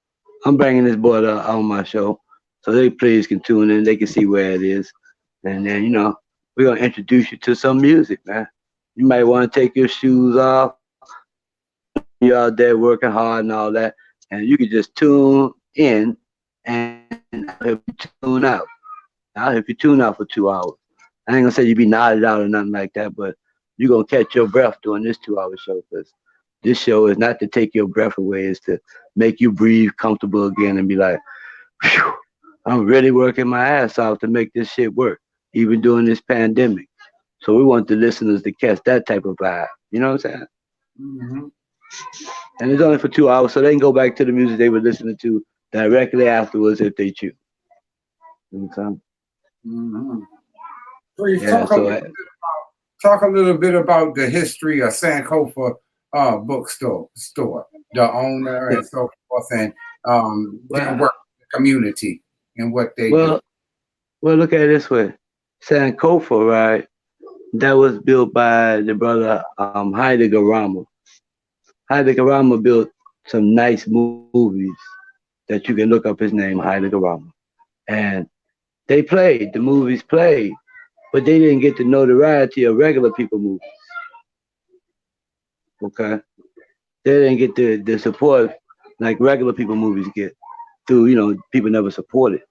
I'm bringing this boy on my show, so they please can tune in. They can see where it is, and then we're gonna introduce you to some music, man. You might want to take your shoes off. You're out there working hard and all that, and you can just tune in, and I'll help you tune out. I'll help you tune out for 2 hours. I ain't gonna say you be nodded out or nothing like that, but you're gonna catch your breath doing this 2 hour show because this show is not to take your breath away, it's to make you breathe comfortable again and be like, phew, I'm really working my ass off to make this shit work, even during this pandemic. So we want the listeners to catch that type of vibe. You know what I'm saying? Mm-hmm. And it's only for 2 hours, so they can go back to the music they were listening to directly afterwards if they choose. You know what I'm saying? Mm-hmm. Please Yeah, so talk a little bit about the history of Sancopa store, the owner and so forth, and their well, work in the community and what they do. well, well, look at it this way. Sankofa, right? That was built by the brother Heidegger Rama. Heidegger Rama built some nice movies that you can look up his name, Heidegger Rama. And they played, the movies played, but they didn't get the notoriety of regular people movies. Okay? They didn't get the support like regular people movies get through, people never support it.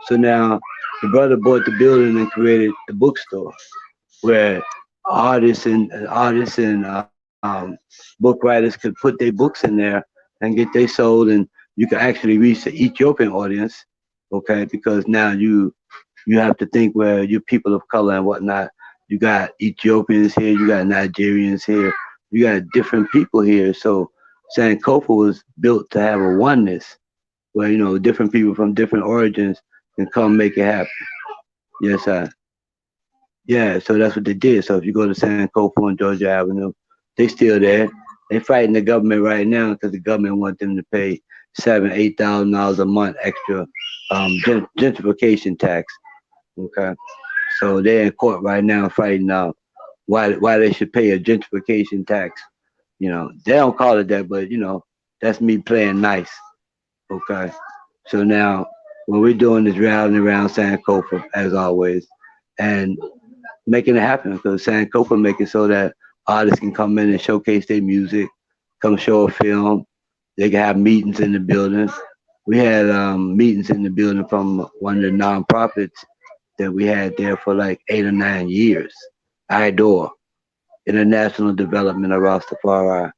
So now the brother bought the building and created the bookstore where artists and book writers could put their books in there and get they sold, and you could actually reach the Ethiopian audience, okay? Because now you have to think where you're people of color and whatnot. You got Ethiopians here, you got Nigerians here, you got different people here. So Sankofa was built to have a oneness where different people from different origins can come make it happen. Yes, I. Yeah, so that's what they did. So if you go to Sankofa on Georgia Avenue, they still there. They fighting the government right now because the government want them to pay $7,000, $8,000 a month extra gentrification tax. Okay, so they're in court right now fighting why they should pay a gentrification tax. They don't call it that, but that's me playing nice. Okay, so now what we're doing is rounding around Sankofa as always, and making it happen because Sankofa make it so that artists can come in and showcase their music, come show a film. They can have meetings in the building. We had meetings in the building from one of the nonprofits that we had there for like 8 or 9 years. IDOR, International Development of Rastafari.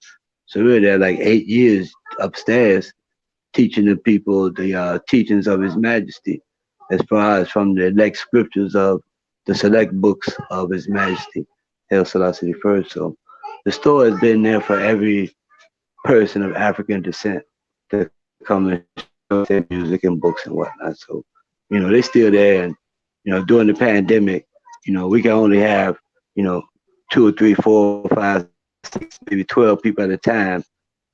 So we were there like 8 years upstairs teaching the people the teachings of His Majesty as far as from the elect scriptures of the select books of His Majesty, Haile Selassie I. So the store has been there for every person of African descent to come and show their music and books and whatnot. So, they still there. And, during the pandemic, we can only have, 2 or 3, 4, 5, 6, maybe 12 people at a time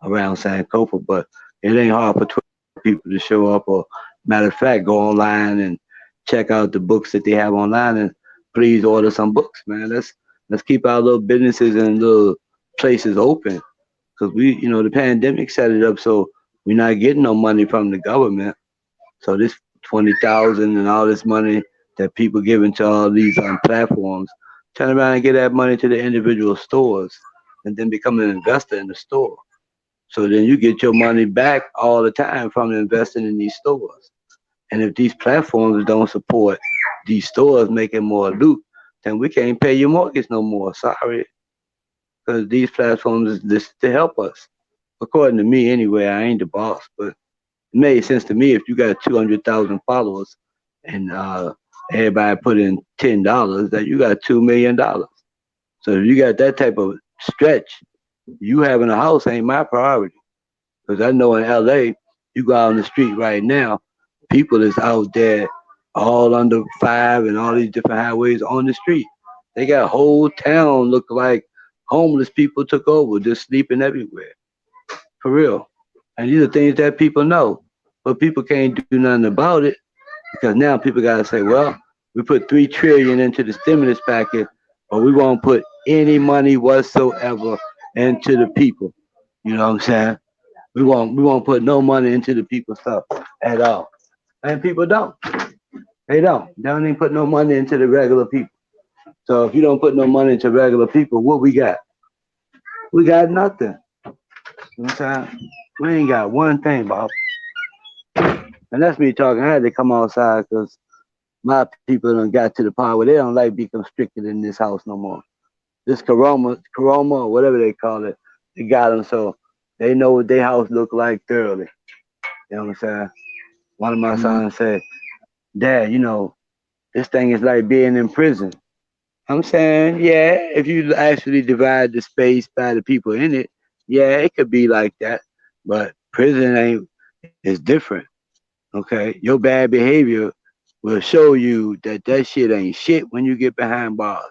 around Sancopa, but it ain't hard for 12 people to show up. Or matter of fact, go online and check out the books that they have online, and please order some books, man. Let's keep our little businesses and little places open, because the pandemic set it up so we're not getting no money from the government. So this 20,000 and all this money that people giving to all these platforms, turn around and get that money to the individual stores, and then become an investor in the store. So then you get your money back all the time from investing in these stores. And if these platforms don't support these stores making more loot, then we can't pay your mortgage no more. Sorry. Because these platforms is this to help us. According to me, anyway, I ain't the boss, but it made sense to me. If you got 200,000 followers and everybody put in $10, that you got $2 million. So if you got that type of stretch, you having a house ain't my priority. Because I know in LA, you go out on the street right now, people is out there all under 5 and all these different highways on the street. They got a whole town look like homeless people took over, just sleeping everywhere. For real. And these are things that people know. But people can't do nothing about it, because now people gotta say, well, we put $3 trillion into the stimulus package, but we won't put any money whatsoever into the people. You know what I'm saying? We won't put no money into the people stuff at all. And people don't. They don't. They don't even put no money into the regular people. So if you don't put no money into regular people, what we got? We got nothing. You know what I'm saying? We ain't got one thing, Bob. And that's me talking. I had to come outside because my people done got to the point where they don't like be constricted in this house no more. This corona or whatever they call it, they got them so they know what their house look like thoroughly. You know what I'm saying? One of my sons said, Dad, this thing is like being in prison. I'm saying, yeah, if you actually divide the space by the people in it, yeah, it could be like that. But prison is different. Okay? Your bad behavior will show you that shit ain't shit when you get behind bars.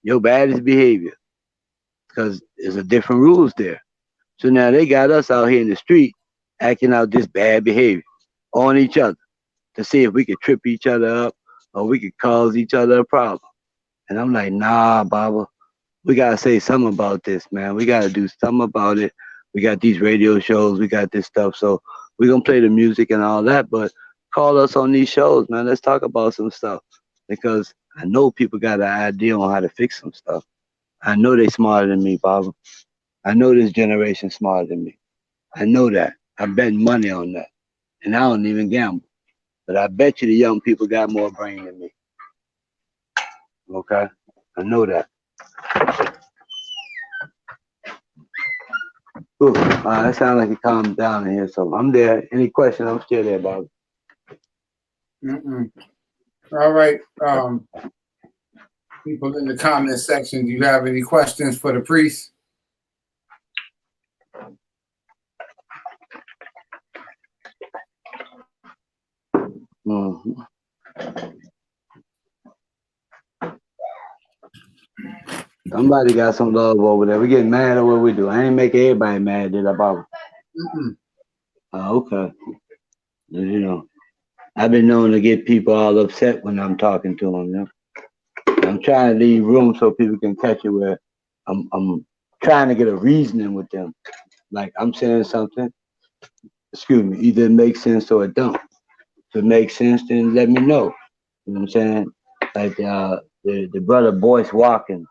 Your baddest behavior. Because there's a different rules there. So now they got us out here in the street acting out this bad behavior on each other to see if we could trip each other up or we could cause each other a problem. And I'm like, nah, Baba, we gotta say something about this, man. We gotta do something about it. We got these radio shows, we got this stuff. So we're gonna play the music and all that, but call us on these shows, man. Let's talk about some stuff. Because I know people got an idea on how to fix some stuff. I know they smarter than me, Baba. I know this generation smarter than me. I know that. I bet money on that. And I don't even gamble. But I bet you the young people got more brain than me. Okay? I know that. Ooh, that sounds like it calmed down in here. So I'm there. Any questions? I'm still there, Bob. All right. People in the comment section, do you have any questions for the priest? Mm-hmm. Somebody got some love over there. We getting mad at what we do. I ain't making everybody mad, did I, Bob? Okay. I've been known to get people all upset when I'm talking to them. I'm trying to leave room so people can catch it where I'm trying to get a reasoning with them. Like I'm saying something, excuse me, either it makes sense or it don't. If it makes sense, then let me know. You know what I'm saying? Like the brother Boyce Watkins.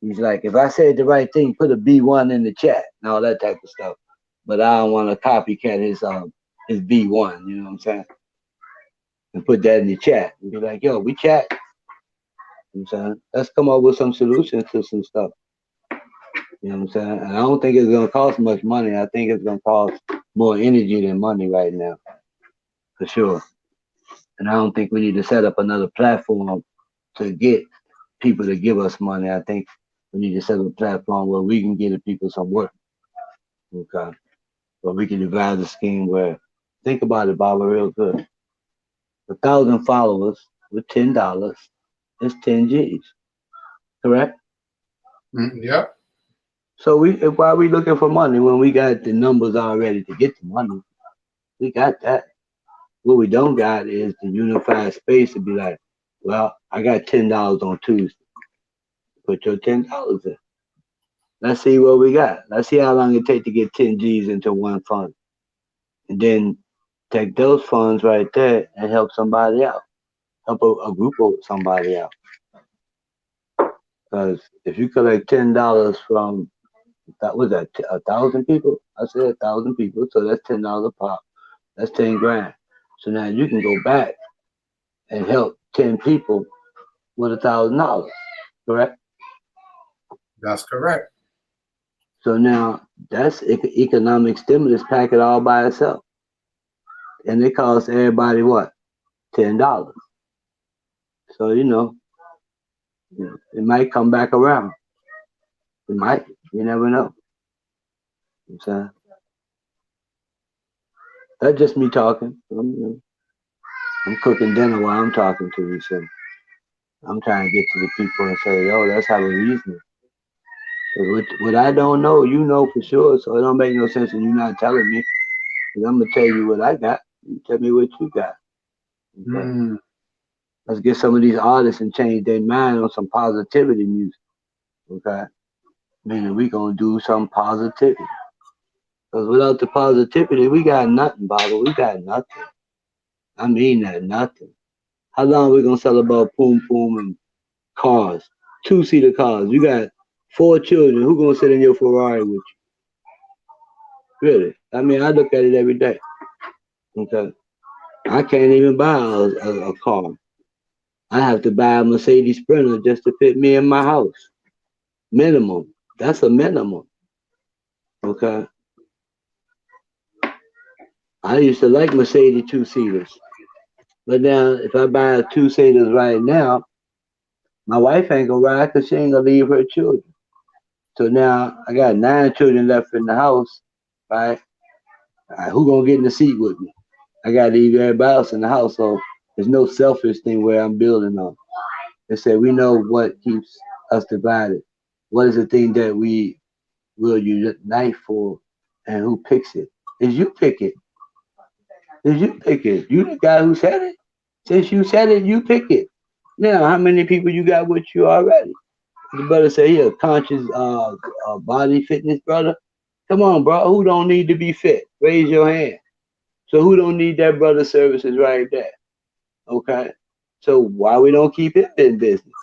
He's like, if I said the right thing, put a B1 in the chat and all that type of stuff. But I don't want to copycat his B1, you know what I'm saying? And put that in the chat and be like, yo, we chat. You know what I'm saying? Let's come up with some solutions to some stuff. You know what I'm saying? And I don't think it's going to cost much money. I think it's going to cost more energy than money right now. For sure. And I don't think we need to set up another platform to get people to give us money. I think we need to set up a platform where we can give the people some work. Okay. But we can devise a scheme where, think about it, Baba, real good. 1,000 followers with $10 is 10 G's, correct? Yep. So why are we looking for money when we got the numbers already to get the money? We got that. What we don't got is the unified space to be like, well, I got $10 on Tuesday. Put your $10 in. Let's see what we got. Let's see how long it takes to get 10 G's into one fund. And then take those funds right there and help somebody out. Help a group of somebody out. Because if you collect $10 from, that was that 1,000 people? I said 1,000 people, so that's $10 a pop. That's 10 grand. So now you can go back and help 10 people with $1,000, correct? That's correct. So now that's economic stimulus packet all by itself. And it costs everybody what? $10. So, it might come back around. It might. You never know. You know what I'm saying? That's just me talking. I'm cooking dinner while I'm talking to you. So I'm trying to get to the people and say, yo, let's have a reason. What I don't know, you know for sure. So it don't make no sense when you're not telling me. Because I'm going to tell you what I got. You tell me what you got. Okay? Let's get some of these artists and change their mind on some positivity music. Okay? Meaning we going to do some positivity. Because without the positivity, we got nothing, Baba. We got nothing. I mean that, nothing. How long we going to sell about Poom Poom and cars? Two-seater cars. You got 4 children. Who going to sit in your Ferrari with you? Really? I mean, I look at it every day. Okay? I can't even buy a car. I have to buy a Mercedes Sprinter just to fit me in my house. Minimum. That's a minimum. Okay? I used to like Mercedes two-seaters. But now, if I buy a two-seaters right now, my wife ain't gonna ride because she ain't gonna leave her children. So now I got 9 children left in the house, right? Who gonna get in the seat with me? I gotta leave everybody else in the house. So there's no selfish thing where I'm building on. They said we know what keeps us divided. What is the thing that we will unite for, and who picks it? Is you pick it. Is you pick it. You the guy who said it. Since you said it, you pick it. Now, how many people you got with you already? The brother say he a conscious body fitness brother. Come on, bro. Who don't need to be fit? Raise your hand. So who don't need that brother services right there? Okay. So why we don't keep it in business?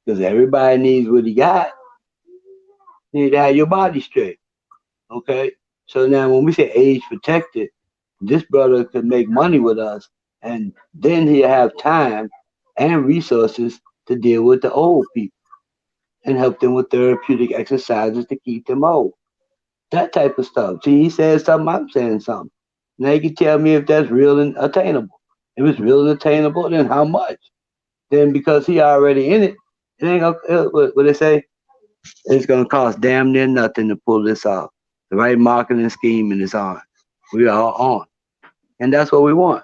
Because everybody needs what he got. You need to have your body straight. Okay. So now when we say age protected, this brother could make money with us, and then he'll have time and resources to deal with the old people and help them with therapeutic exercises to keep them old. That type of stuff. See, he says something, I'm saying something. Now you can tell me if that's real and attainable. If it's real and attainable, then how much? Then because he already in it, it ain't gonna, what they say? It's gonna cost damn near nothing to pull this off. The right marketing scheme and it's on. We are on. And that's what we want.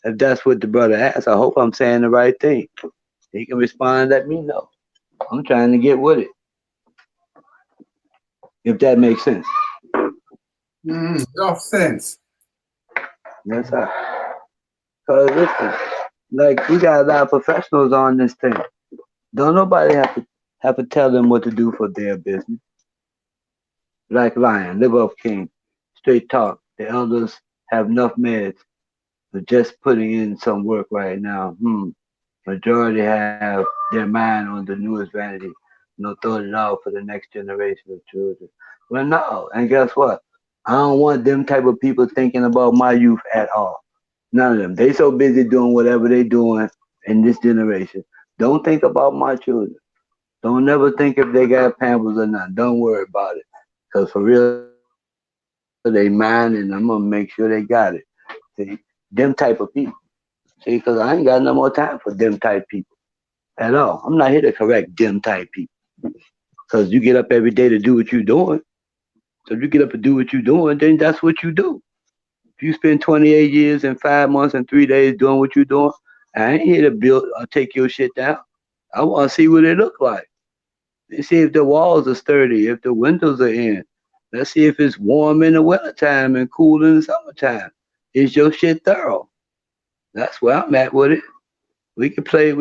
If that's what the brother asks, I hope I'm saying the right thing. He can respond, let me know. I'm trying to get with it. If that makes sense. No sense. That's how. Cause listen, like we got a lot of professionals on this thing. Don't nobody have to tell them what to do for their business. Black Lion, Live Up King, Straight Talk. The elders have enough meds for just putting in some work right now. Majority have their mind on the newest vanity. Throwing it out for the next generation of children. Well, no. And guess what? I don't want them type of people thinking about my youth at all. None of them. They so busy doing whatever they doing in this generation. Don't think about my children. Don't never think if they got pampers or not. Don't worry about it. Because for real, they mine and I'm going to make sure they got it. See, them type of people. See, because I ain't got no more time for them type people. at all. I'm not here to correct them type people. Because you get up every day to do what you're doing. So if you get up and do what you're doing, then that's what you do. If you spend 28 years and 5 months and 3 days doing what you're doing, I ain't here to build or take your shit down. I want to see what it look like. Let's see if the walls are sturdy, if the windows are in. Let's see if it's warm in the wintertime and cool in the summertime. Is your shit thorough? That's where I'm at with it. We can play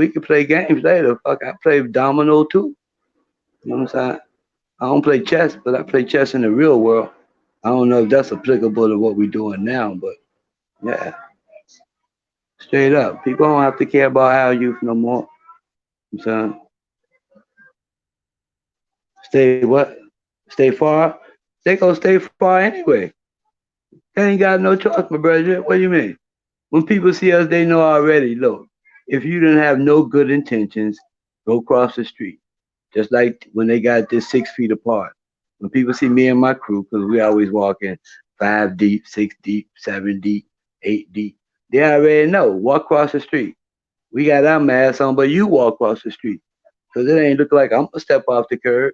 games later. Fuck, I play domino too. You know what I'm saying? I don't play chess, but I play chess in the real world. I don't know if that's applicable to what we're doing now, but yeah, straight up. People don't have to care about our youth no more. You know what I'm saying? Stay what? Stay far? They gonna stay far anyway. They ain't got no choice, my brother. What do you mean? When people see us, they know already. Look, if you didn't have no good intentions, go cross the street. Just like when they got this 6 feet apart. When people see me and my crew, because we always walking 5 deep, 6 deep, 7 deep, 8 deep, they already know. Walk across the street. We got our masks on, but you walk across the street. Because it ain't look like I'm gonna step off the curb.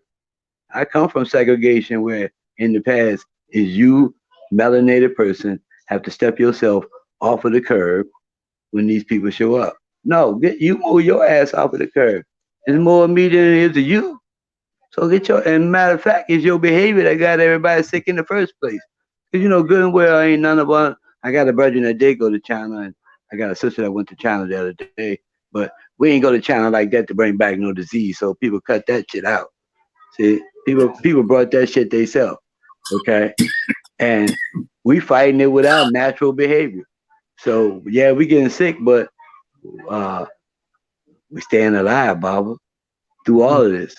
I come from segregation where in the past is you, melanated person, have to step yourself off of the curb when these people show up. No, get you move your ass off of the curb. There's more of me than it is of you. So get your and matter of fact, it's your behavior that got everybody sick in the first place. Cause you know good and well ain't none of us. I got a brother that did go to China, and I got a sister that went to China the other day. But we ain't go to China like that to bring back no disease. So people cut that shit out. See, people brought that shit themselves. Okay, and we fighting it without natural behavior. So yeah, we getting sick, but uh, we staying alive, Baba, through all of this.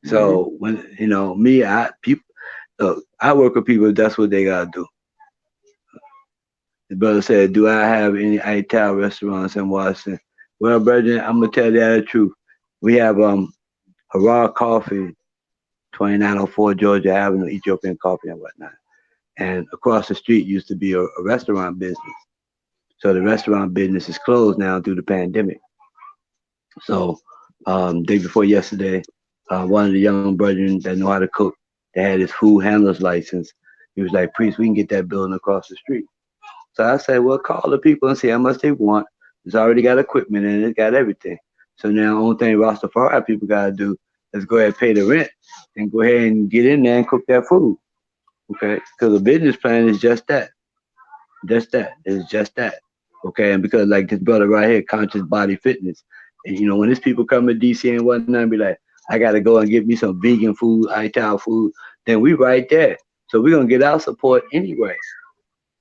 So when me, I work with people. That's what they gotta do. The brother said, "Do I have any Ital restaurants in Washington?" Well, brother, I'm gonna tell you the truth. We have Hara Coffee, 2904 Georgia Avenue, Ethiopian coffee and whatnot. And across the street used to be a restaurant business. So the restaurant business is closed now due to pandemic. So day before yesterday, one of the young brethren that know how to cook, that had his food handler's license. He was like, "Priest, we can get that building across the street." So I said, "Well, call the people and see how much they want. It's already got equipment in it, it's got everything. So now the only thing Rastafari people gotta do is go ahead and pay the rent and go ahead and get in there and cook that food." Okay? Because the business plan is just that. Just that. It's just that. Okay, and because like this brother right here, conscious body fitness, and when these people come to DC and whatnot and be like, I gotta go and get me some vegan food, ITAL food, then we right there. So we're gonna get our support anyway.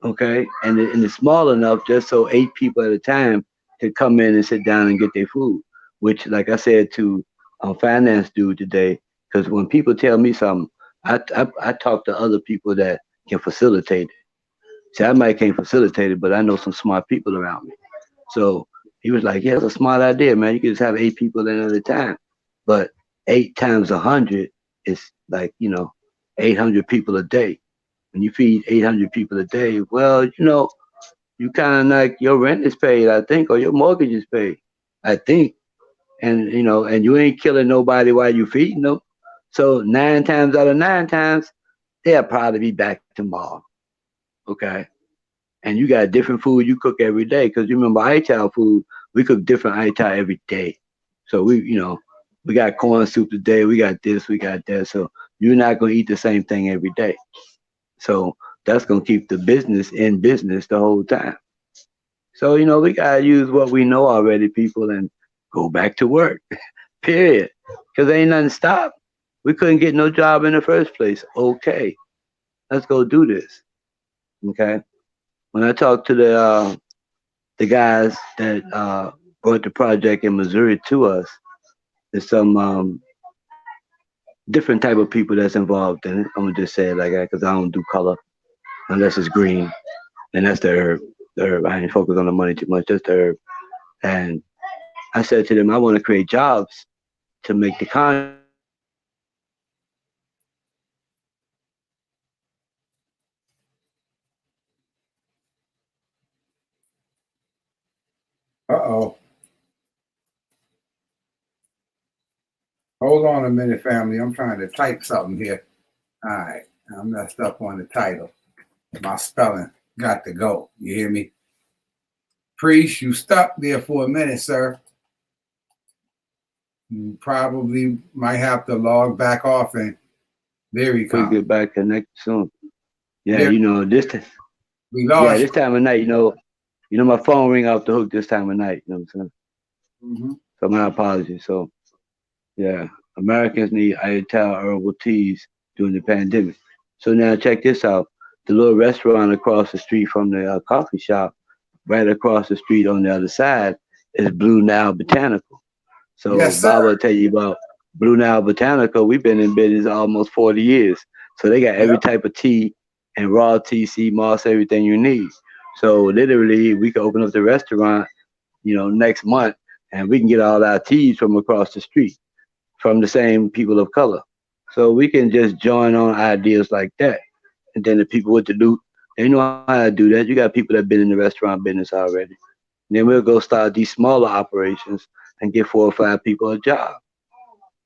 Okay, and it's small enough just so 8 people at a time could come in and sit down and get their food. Which, like I said to finance dude today, because when people tell me something, I talk to other people that can facilitate it. See, I might can't facilitate it, but I know some smart people around me. So he was like, "Yeah, it's a smart idea, man. You can just have 8 people in at a time, but 8 times 100 is like 800 people a day. When you feed 800 people a day, well, you kind of like your rent is paid, I think, or your mortgage is paid, I think, and you ain't killing nobody while you feeding them. So 9 times out of 9 times, they'll probably be back tomorrow. Okay, and you got different food you cook every day because you remember ITAL food, we cook different ITAL every day. So we got corn soup today, we got this, we got that. So you're not gonna eat the same thing every day. So that's gonna keep the business in business the whole time. So we gotta use what we know already, people, and go back to work. Period. Because ain't nothing stopped. We couldn't get no job in the first place. Okay, let's go do this. Okay. When I talked to the guys that brought the project in Missouri to us, there's some different type of people that's involved in it. I'm gonna just say it like that because I don't do color unless it's green, and that's the herb. The herb. I ain't focused on the money too much. Just the herb. And I said to them, I want to create jobs to make the contract easier. So I said, let's go ahead and get some people to Uh-oh. Hold on a minute, family. I'm trying to type something here. All right. I messed up on the title. My spelling got to go. You hear me? Priest, you stuck there for a minute, sir. You probably might have to log back off, and there he We'll comes. get back connected soon. Yeah, There, you know, this we lost. this time of night, you know, my phone ring off the hook this time of night, you know what I'm saying? Mm-hmm. So my apologies. So yeah, Americans need iLIKA herbal teas during the pandemic. So now check this out. The little restaurant across the street from the coffee shop, right across the street on the other side, is Blue Now Botanical. So Yes, Bob sir. will tell you about Blue Now Botanical. We've been in business almost 40 years. So they got every Yep. type of tea and raw tea, sea moss, everything you need. So literally, we can open up the restaurant, next month, and we can get all our teas from across the street from the same people of color. So we can just join on ideas like that. And then the people with the loot, they know how to do that. You got people that been in the restaurant business already. And then we'll go start these smaller operations and get 4 or 5 people a job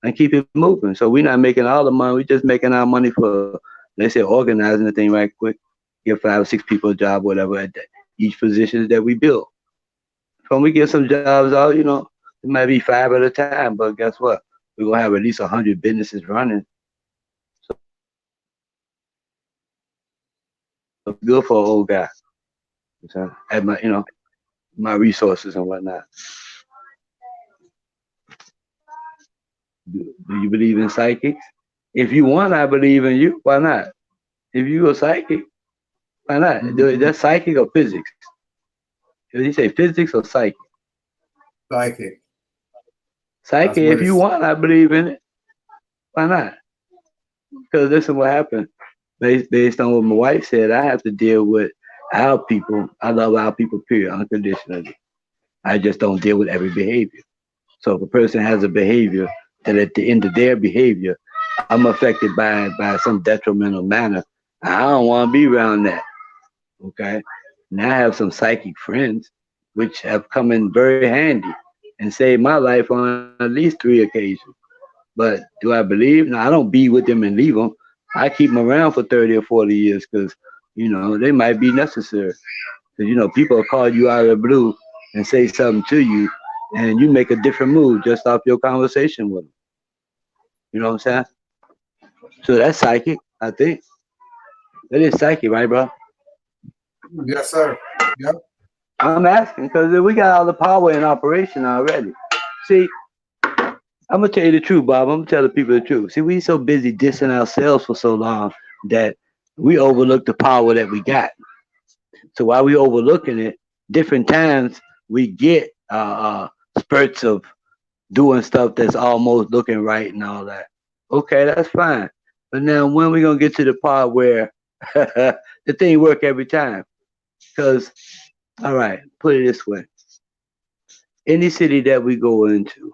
and keep it moving. So we're not making all the money. We're just making our money for, let's say, organizing the thing right quick. Give 5 or 6 people a job, whatever, at each position that we build. So when we get some jobs out, it might be 5 at a time, but guess what? We're gonna have at least 100 businesses running. So it's good for an old guy. So at my resources and whatnot. Do you believe in psychics? If you want, I believe in you. Why not? If you a psychic, why not? Mm-hmm. That's psychic or physics. Did you say physics or psychic? Psychic. Psychic. That's what If you it's. want, I believe in it. Why not? Because this is what happened. Based on what my wife said, I have to deal with our people. I love our people, period, unconditionally. I just don't deal with every behavior. So if a person has a behavior that at the end of their behavior, I'm affected by some detrimental manner, I don't want to be around that. Okay. Now I have some psychic friends which have come in very handy and saved my life on at least 3 occasions. But do I believe? No, I don't be with them and leave them. I keep them around for 30 or 40 years because, they might be necessary. Because, people will call you out of the blue and say something to you, and you make a different move just off your conversation with them. You know what I'm saying? So that's psychic, I think. That is psychic, right, bro? Yes, sir. Yep. I'm asking because we got all the power in operation already. See, I'm gonna tell you the truth, Bob. I'm gonna tell the people the truth. See, we so busy dissing ourselves for so long that we overlook the power that we got. So while we overlooking it, different times we get spurts of doing stuff that's almost looking right and all that. Okay, that's fine. But now when we gonna get to the part where the thing work every time? Because all right, put it this way: any city that we go into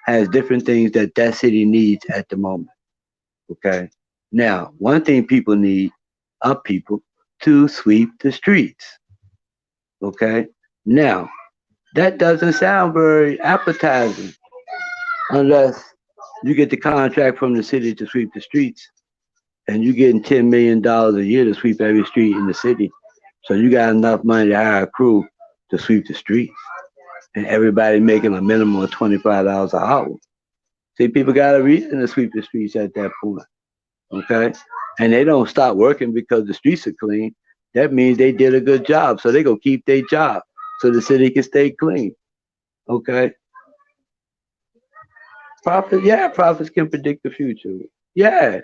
has different things that that city needs at the moment. Okay. Now, one thing people need are people to sweep the streets. Okay. Now, that doesn't sound very appetizing unless you get the contract from the city to sweep the streets and you're getting $10 million a year to sweep every street in the city. So you got enough money to hire a crew to sweep the streets and everybody making a minimum of $25 an hour. See, people got a reason to sweep the streets at that point. Okay. And they don't stop working because the streets are clean. That means they did a good job. So they go keep their job so the city can stay clean. Okay. Prophets can predict the future. Yeah.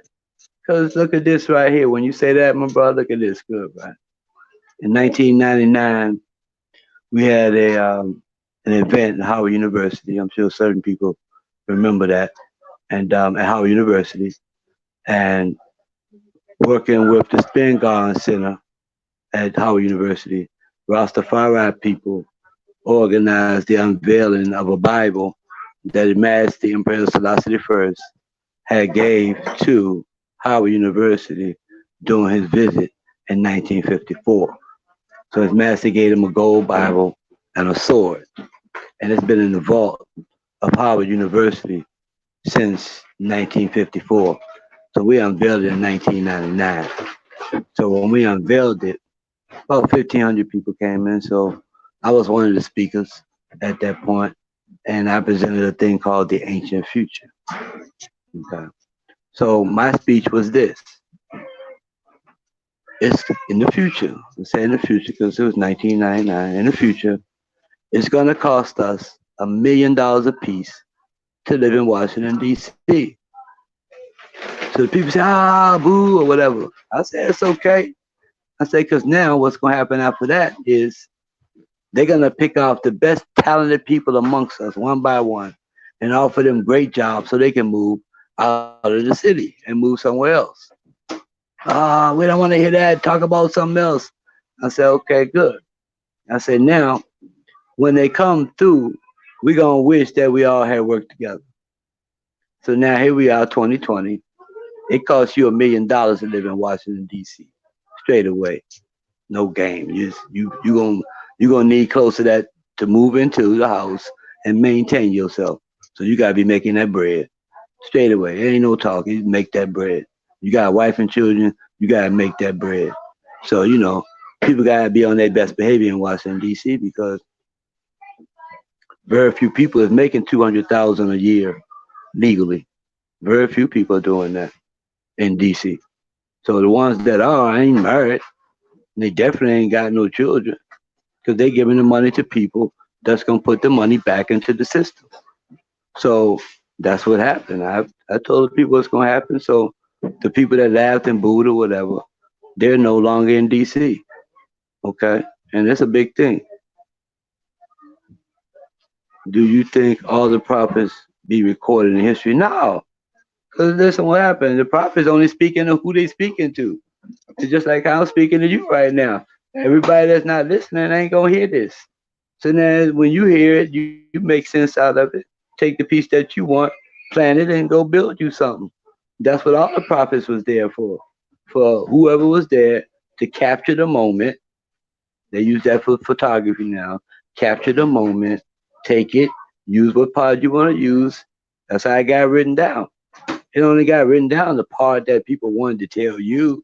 Because look at this right here. When you say that, my brother, look at this. Good, right? In 1999, we had an event at Howard University. I'm sure certain people remember that. And at Howard University. And working with the Spingarn Center at Howard University, Rastafari people organized the unveiling of a Bible that His Majesty Emperor Selassie I had gave to Howard University during his visit in 1954. So His Majesty gave him a gold Bible and a sword, and it's been in the vault of Howard University since 1954. So we unveiled it in 1999. So when we unveiled it, about 1,500 people came in. So I was one of the speakers at that point, and I presented a thing called the Ancient Future. Okay. So my speech was this: it's in the future. Let's say in the future because it was 1999. In the future, it's going to cost us $1 million a piece to live in Washington D.C. So the people say, ah, boo, or whatever. I say it's okay. I say because now what's going to happen after that is they're going to pick off the best talented people amongst us one by one and offer them great jobs so they can move out of the city and move somewhere else. Ah, we don't want to hear that. Talk about something else. I said, okay, good. I said, now, when they come through, we're going to wish that we all had worked together. So now here we are, 2020. It costs you $1 million to live in Washington, D.C. straight away. No game. You gonna need close to that to move into the house and maintain yourself. So you gotta be making that bread straight away. There ain't no talking. You make that bread. You got a wife and children. You gotta make that bread. So people gotta be on their best behavior in Washington D.C. because very few people is making 200,000 a year legally. Very few people are doing that in D.C. So the ones that are ain't married. They definitely ain't got no children because they giving the money to people that's gonna put the money back into the system. So that's what happened. I told the people what's gonna happen. So the people that laughed and booed or whatever, they're no longer in DC. Okay, and that's a big thing. Do you think all the prophets be recorded in history? No, because listen, what happened? The prophets only speaking to who they speaking to. It's just like how I'm speaking to you right now. Everybody that's not listening ain't gonna hear this. So now when you hear it, you make sense out of it. Take the piece that you want, plant it, and go build you something. That's what all the prophets was there for whoever was there to capture the moment. They use that for photography now. Capture the moment, take it, use what part you want to use. That's how I got written down. It only got written down the part that people wanted to tell you.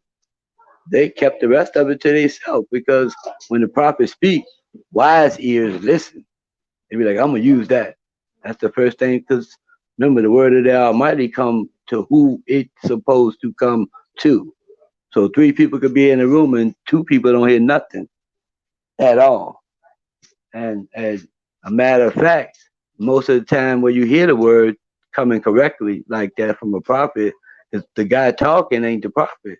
They kept the rest of it to themselves because when the prophets speak, wise ears listen. They be like, I'm gonna use that. That's the first thing because remember the word of the Almighty come to who it's supposed to come to. So three people could be in a room and two people don't hear nothing at all. And as a matter of fact, most of the time when you hear the word coming correctly like that from a prophet, the guy talking ain't the prophet.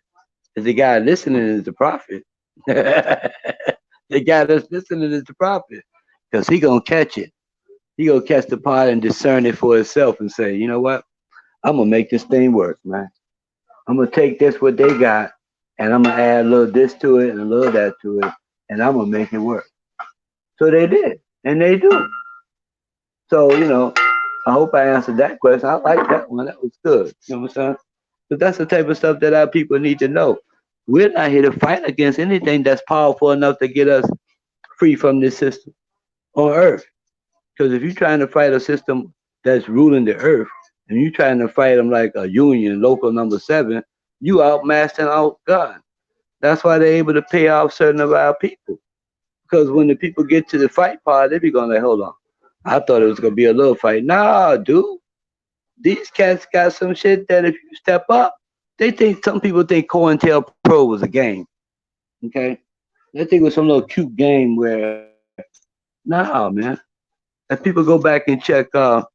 It's the guy listening is the prophet. The guy that's listening is the prophet. Because he gonna catch it. He gonna catch the part and discern it for himself and say, you know what? I'm gonna make this thing work, man. I'm gonna take this what they got and I'm gonna add a little this to it and a little that to it, and I'm gonna make it work. So they did, and they do. So I hope I answered that question. I like that one. That was good. You know what I'm saying? But that's the type of stuff that our people need to know. We're not here to fight against anything that's powerful enough to get us free from this system on Earth. Because if you're trying to fight a system that's ruling the earth, and you're trying to fight them like a union, local number 7, you outmassed and outgunned. That's why they're able to pay off certain of our people. Because when the people get to the fight part, they be going like, hold on. I thought it was going to be a little fight. Nah, dude. These cats got some shit that if you step up, some people think COINTELPRO was a game. Okay? They think it was some little cute game where, nah, man. If people go back and check the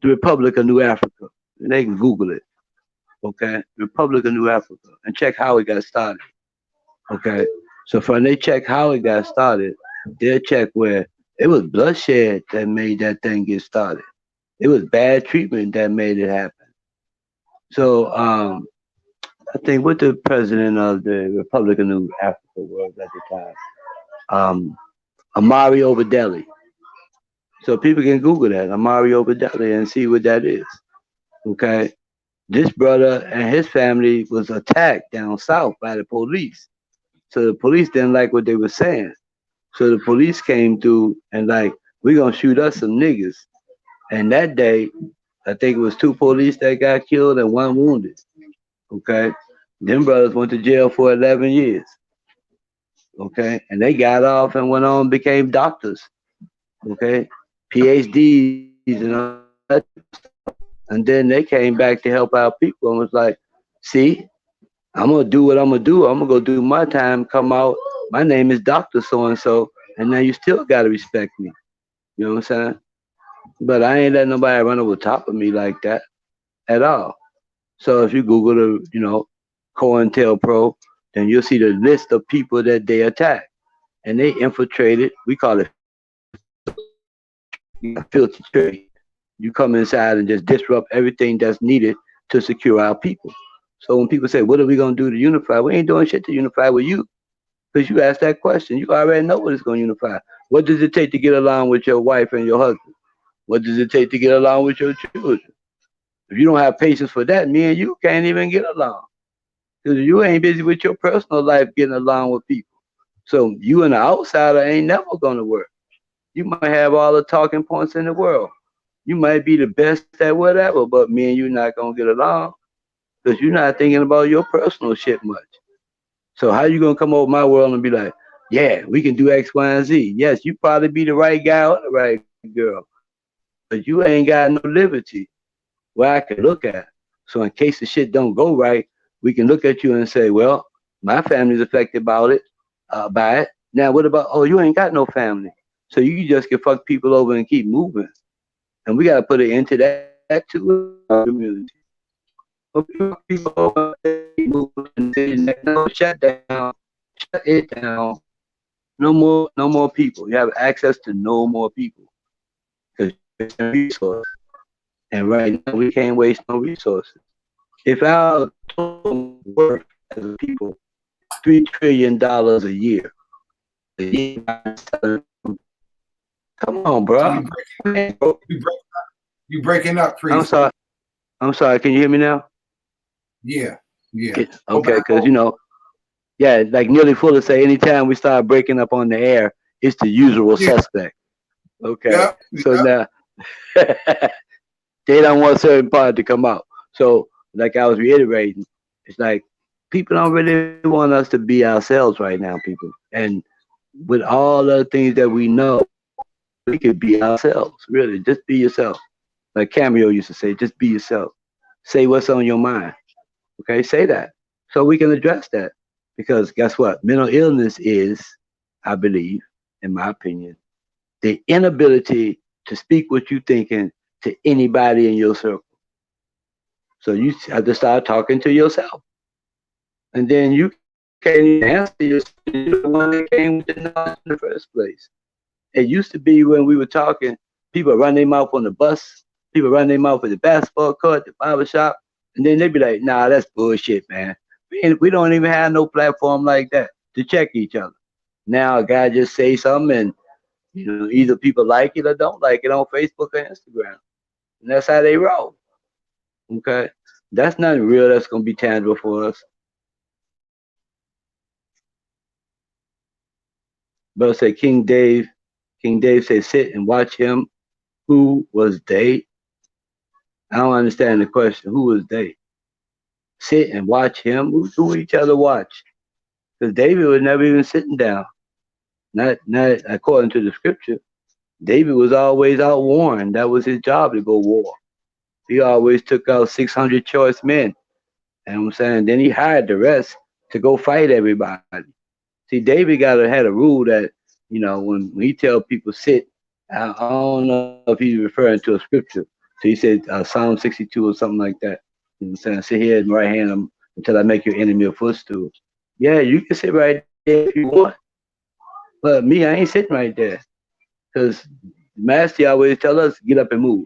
Republic of New Africa, and they can Google it, okay? Republic of New Africa, and check how it got started, okay? So when they check how it got started, they'll check where it was bloodshed that made that thing get started. It was bad treatment that made it happen. So I think what the president of the Republic of New Africa was at the time, Amari Obadeli. So people can Google that, Amari Obadeli, and see what that is. Okay. This brother and his family was attacked down south by the police. So the police didn't like what they were saying. So the police came through and like, we're gonna shoot us some niggas. And that day, I think it was 2 police that got killed and 1 wounded. Okay, them brothers went to jail for 11 years. Okay, and they got off and went on and became doctors. Okay, PhDs and all that type of stuff. And then they came back to help out people and was like, see, I'm gonna do what I'm gonna do. I'm gonna go do my time, come out. My name is Doctor So and so, and now you still gotta respect me. You know what I'm saying? But I ain't letting nobody run over top of me like that at all. So if you Google the, COINTELPRO, then you'll see the list of people that they attack, and they infiltrated. We call it filthy trade. You come inside and just disrupt everything that's needed to secure our people. So when people say, "What are we gonna do to unify?" We ain't doing shit to unify with you, because you asked that question. You already know what it's gonna unify. What does it take to get along with your wife and your husband? What does it take to get along with your children? If you don't have patience for that, me and you can't even get along. Because you ain't busy with your personal life getting along with people. So you and the outsider ain't never gonna work. You might have all the talking points in the world. You might be the best at whatever, but me and you not gonna get along because you're not thinking about your personal shit much. So how you gonna come over my world and be like, yeah, we can do X, Y, and Z? Yes, you probably be the right guy or the right girl, but you ain't got no liberty where I can look at. So in case the shit don't go right, we can look at you and say, well, my family's affected by it. Now what about? Oh, you ain't got no family, so you just can fuck people over and keep moving. And we gotta put an end to that too in our community. When people fuck people over and keep moving and saying that, no, shut it down. No more people. You have access to no more people because you're wasting resources. And right now, we can't waste no resources. If our total worth as a people $3 trillion a year, come on, bro. You you breaking up, I'm priest. sorry. I'm sorry. Can you hear me now? Yeah, yeah. Go Okay, back because over. yeah, like Nearly Fuller say, anytime we start breaking up on the air, it's the usual Yeah, suspect. Okay, yeah, so yeah. now they don't want certain part to come out. So, like I was reiterating, it's like people don't really want us to be ourselves right now, people. And with all the things that we know, we could be ourselves. Really, just be yourself. Like Cameo used to say, just be yourself. Say what's on your mind. Okay, say that so we can address that. Because guess what? Mental illness is, I believe, in my opinion, the inability to speak what you're thinking to anybody in your circle. So you have to start talking to yourself. And then you can't even answer yourself. You're the one that came with the knowledge in the first place. It used to be when we were talking, people run their mouth on the bus, people run their mouth at the basketball court, the barber shop, and then they be like, nah, that's bullshit, man. We don't even have no platform like that to check each other. Now a guy just say something and either people like it or don't like it on Facebook or Instagram. And that's how they roll. Okay. That's nothing real that's gonna be tangible for us. But say King Dave said sit and watch him. Who was they? I don't understand the question. Who was they? Sit and watch him? Who each other watch? Because David was never even sitting down. Not according to the scripture. David was always out warring. That was his job to go war. He always took out 600 choice men. And I'm saying, then he hired the rest to go fight everybody. See, David had a rule that, when he tell people sit, I don't know if he's referring to a scripture. So he said Psalm 62 or something like that. You know what I'm saying? Sit here in my right hand until I make your enemy a footstool. Yeah, you can sit right there if you want. But me, I ain't sitting right there. Because Master always tell us, get up and move.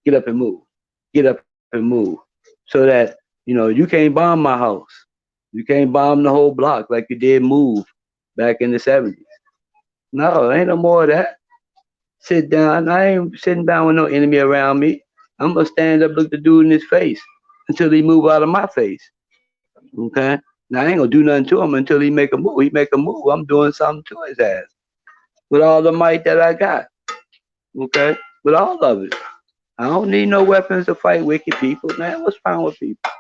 Get up and move. Get up and move. So that, you can't bomb my house. You can't bomb the whole block like you did move back in the 70s. No, ain't no more of that. Sit down. I ain't sitting down with no enemy around me. I'm gonna stand up, look the dude in his face until he move out of my face. Okay. Now I ain't gonna do nothing to him until he make a move. He make a move. I'm doing something to his ass with all the might that I got. Okay, with all of it. I don't need no weapons to fight wicked people, man. What's wrong with people?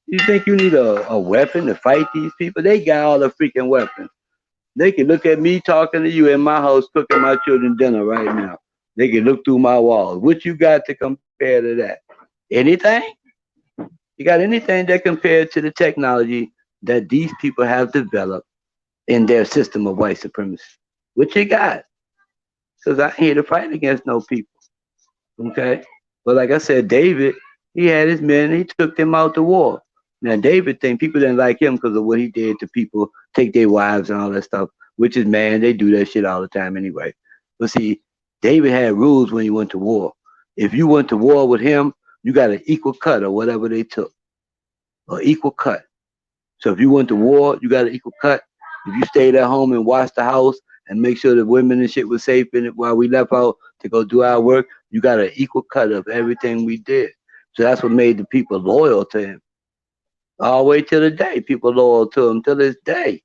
You think you need a weapon to fight these people? They got all the freaking weapons. They can look at me talking to you in my house, cooking my children dinner right now. They can look through my walls. What you got to compare to that? Anything? You got anything that compared to the technology that these people have developed in their system of white supremacy? What you got? Because I ain't here to fight against no people. Okay? But like I said, David, he had his men, he took them out to war. Now David think people didn't like him because of what he did to people, take their wives and all that stuff, which is man, they do that shit all the time anyway. But see, David had rules when he went to war. If you went to war with him, you got an equal cut or whatever they took. Or equal cut. So if you went to war, you got an equal cut. If you stayed at home and watched the house and make sure the women and shit was safe in it while we left out to go do our work, you got an equal cut of everything we did. So that's what made the people loyal to him. All the way till the day, people loyal to him till this day.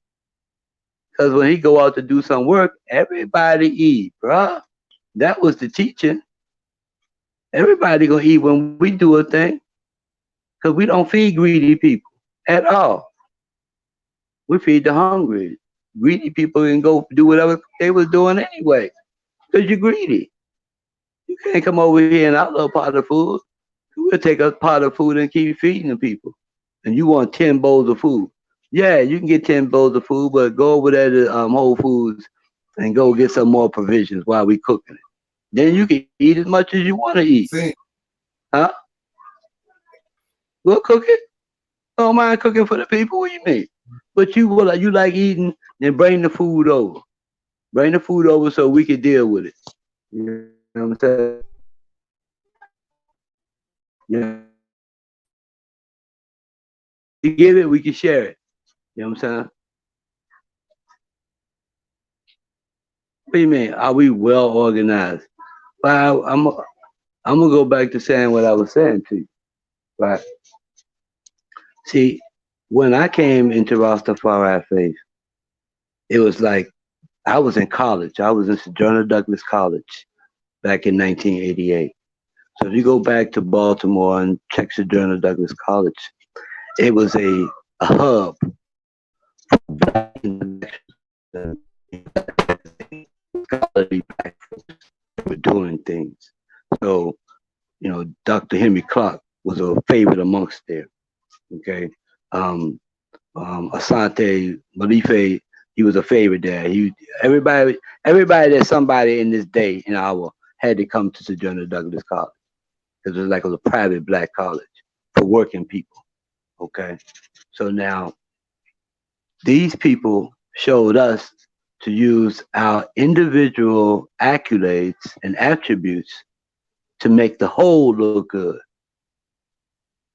Because when he go out to do some work, everybody eat, bruh. That was the teaching. Everybody gonna eat when we do a thing. Because we don't feed greedy people at all. We feed the hungry. Greedy people can go do whatever they was doing anyway. Because you're greedy. You can't come over here and outlaw part of food. We'll take a pot of food and keep feeding the people. And you want 10 bowls of food. Yeah, you can get 10 bowls of food, but go over there to Whole Foods and go get some more provisions while we cooking it. Then you can eat as much as you want to eat. See, Huh? We'll cook it. Don't mind cooking for the people. What do you mean? But you like eating, then bring the food over. Bring the food over so we can deal with it. You know what I'm saying? Yeah. You give it, we can share it. You know what I'm saying? What do you mean? Are we well organized? Well, I'm gonna go back to saying what I was saying to you. Right? See, when I came into Rastafari faith, it was like I was in college. I was in Sojourner Douglas College back in 1988. So if you go back to Baltimore and check Sojourner Douglas College, it was a hub scholarly black folks were doing things. So, Dr. Henry Clark was a favorite amongst them. Okay. Um, Asante Malife, he was a favorite there. Everybody that's somebody in this day and hour had to come to Sojourner Douglas College because it was a private black college for working people. Okay. So now these people showed us to use our individual accolades and attributes to make the whole look good.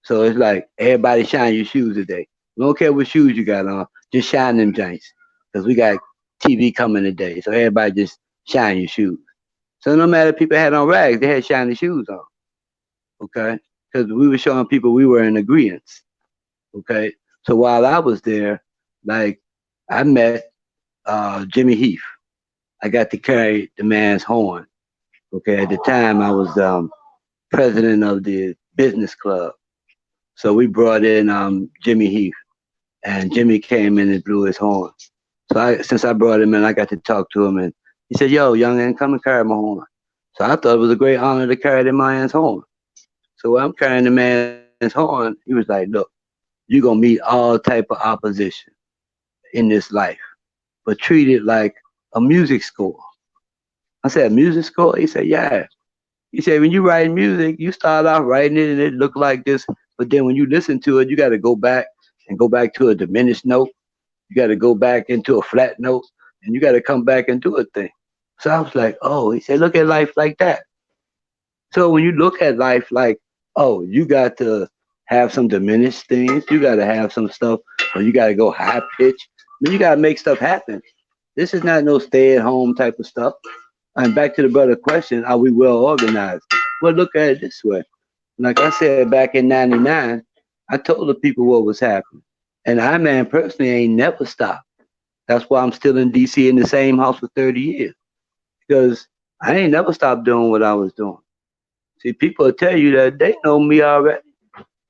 So it's like everybody shine your shoes today. We don't care what shoes you got on, just shine them joints. Because we got TV coming today. So everybody just shine your shoes. So no matter if people had on rags, they had shiny shoes on. Okay? Because we were showing people we were in agreement. Okay? So while I was there, like I met Jimmy Heath. I got to carry the man's horn. Okay, at the time I was president of the business club. So we brought in Jimmy Heath, and Jimmy came in and blew his horn. So since I brought him in, I got to talk to him, and he said, "Yo, youngin, come and carry my horn." So I thought it was a great honor to carry the man's horn. So while I'm carrying the man's horn, he was like, "Look, you're gonna meet all type of opposition in this life, but treat it like a music score." I said, "Music score?" He said, "Yeah." He said, "When you write music, you start off writing it and it look like this, but then when you listen to it, you got to go back to a diminished note. You got to go back into a flat note, and you got to come back and do a thing." So I was like, "Oh," he said, "Look at life like that." So when you look at life like, oh, you got to have some diminished things, you got to have some stuff, or you got to go high pitch. I mean, you got to make stuff happen. This is not no stay at home type of stuff. And back to the brother question, are we well organized? Well, look at it this way. Like I said back in 99, I told the people what was happening. And I, man, personally ain't never stopped. That's why I'm still in DC in the same house for 30 years. Because I ain't never stopped doing what I was doing. See, people will tell you that they know me already.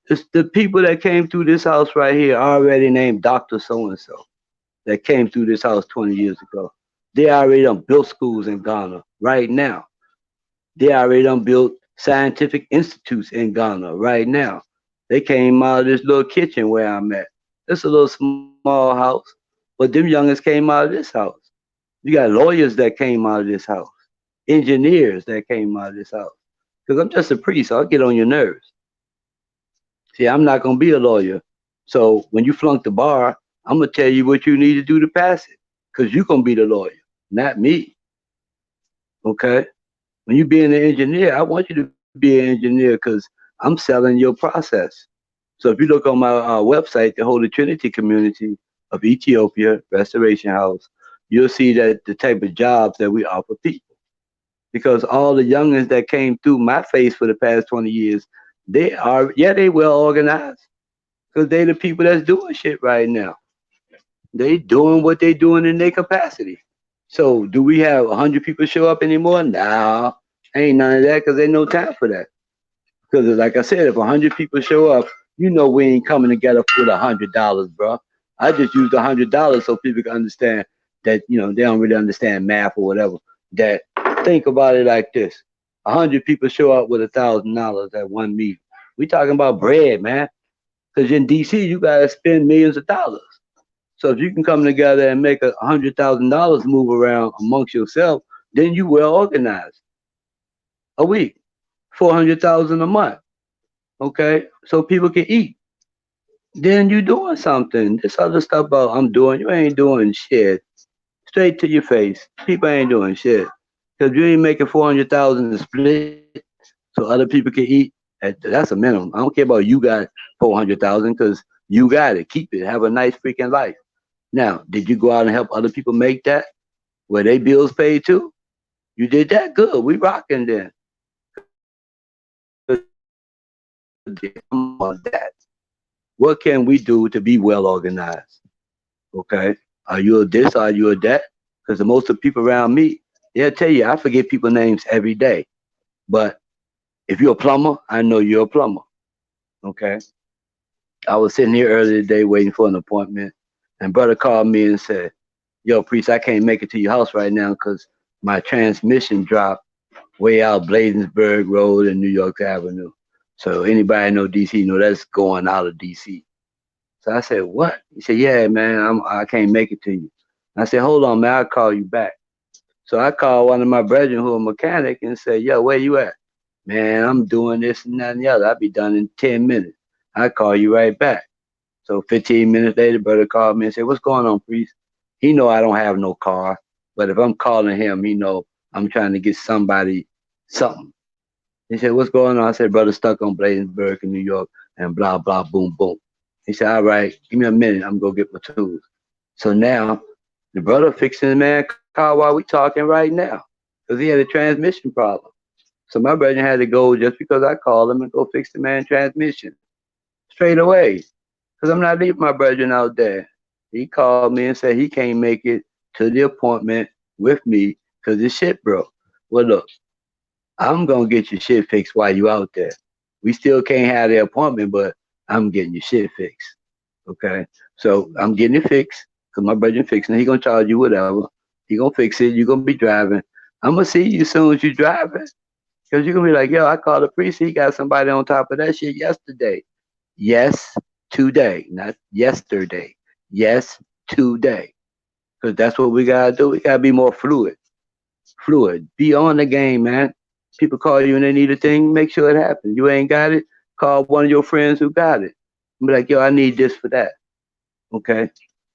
It's the people that came through this house right here already named Dr. So-and-so that came through this house 20 years ago. They already done built schools in Ghana right now. They already done built scientific institutes in Ghana right now. They came out of this little kitchen where I'm at. It's a little small house, but them youngins came out of this house. You got lawyers that came out of this house, engineers that came out of this house. Because I'm just a priest, so I'll get on your nerves. See, I'm not gonna be a lawyer. So when you flunk the bar, I'm gonna tell you what you need to do to pass it. Cause you're gonna be the lawyer, not me. Okay? When you being an engineer, I want you to be an engineer because I'm selling your process. So if you look on my website, the Holy Trinity Community of Ethiopia Restoration House, you'll see that the type of jobs that we offer people. Because all the youngins that came through my face for the past 20 years, they well organized. Because they the people that's doing shit right now. They doing what they doing in their capacity. So do we have 100 people show up anymore? Nah, ain't none of that because ain't no time for that. Because like I said, if 100 people show up, you know we ain't coming together for the $100, bro. I just used $100 so people can understand that they don't really understand math or whatever. That think about it like this: 100 people show up with $1,000 at one meeting. We talking about bread, man. Because in DC you gotta spend millions of dollars. So if you can come together and make $100,000 move around amongst yourself, then you well organized. A week, 400,000 a month. Okay, so people can eat. Then you doing something. This other stuff about I'm doing, you ain't doing shit. Straight to your face. People ain't doing shit. Cause you ain't making 400,000 to split so other people can eat. That's a minimum. I don't care about you got 400,000 because you got it. Keep it. Have a nice freaking life. Now, did you go out and help other people make that? Were they bills paid too? You did that? Good. We rocking then. I'm on that. What can we do to be well organized? Okay. Are you a this? Are you a that? Because the most of the people around me, they'll tell you I forget people's names every day. But if you're a plumber, I know you're a plumber. Okay. I was sitting here earlier today waiting for an appointment, and brother called me and said, "Yo, priest, I can't make it to your house right now because my transmission dropped way out Bladensburg Road and New York Avenue. So anybody know DC know that's going out of DC." So I said, "What?" He said, "Yeah, man, I can't make it to you." I said, "Hold on, man, I'll call you back." So I called one of my brethren who a mechanic and said, "Yo, where you at?" "Man, I'm doing this and that and the other. I'll be done in 10 minutes. I'll call you right back." So 15 minutes later, brother called me and said, "What's going on, priest?" He know I don't have no car, but if I'm calling him, he know I'm trying to get somebody something. He said, "What's going on?" I said, "Brother stuck on Bladensburg in New York and blah, blah, boom, boom." He said, "All right, give me a minute. I'm going to get my tools." So now the brother fixing the man car while we talking right now because he had a transmission problem. So my brother had to go just because I called him and go fix the man's transmission straight away because I'm not leaving my brethren out there. He called me and said he can't make it to the appointment with me because his shit broke. Well, look, I'm gonna get your shit fixed while you out there. We still can't have the appointment, but I'm getting your shit fixed. Okay, so I'm getting it fixed because my brother fixing it. He gonna charge you whatever. He gonna fix it. You gonna be driving. I'm gonna see you as soon as you driving because you're gonna be like, "Yo, I called the priest. He got somebody on top of that shit yesterday." Yes, today, not yesterday. Yes, today, because that's what we gotta do. We gotta be more fluid. Fluid. Be on the game, man. People call you and they need a thing, make sure it happens. You ain't got it, call one of your friends who got it. Be like, "Yo, I need this for that." Okay.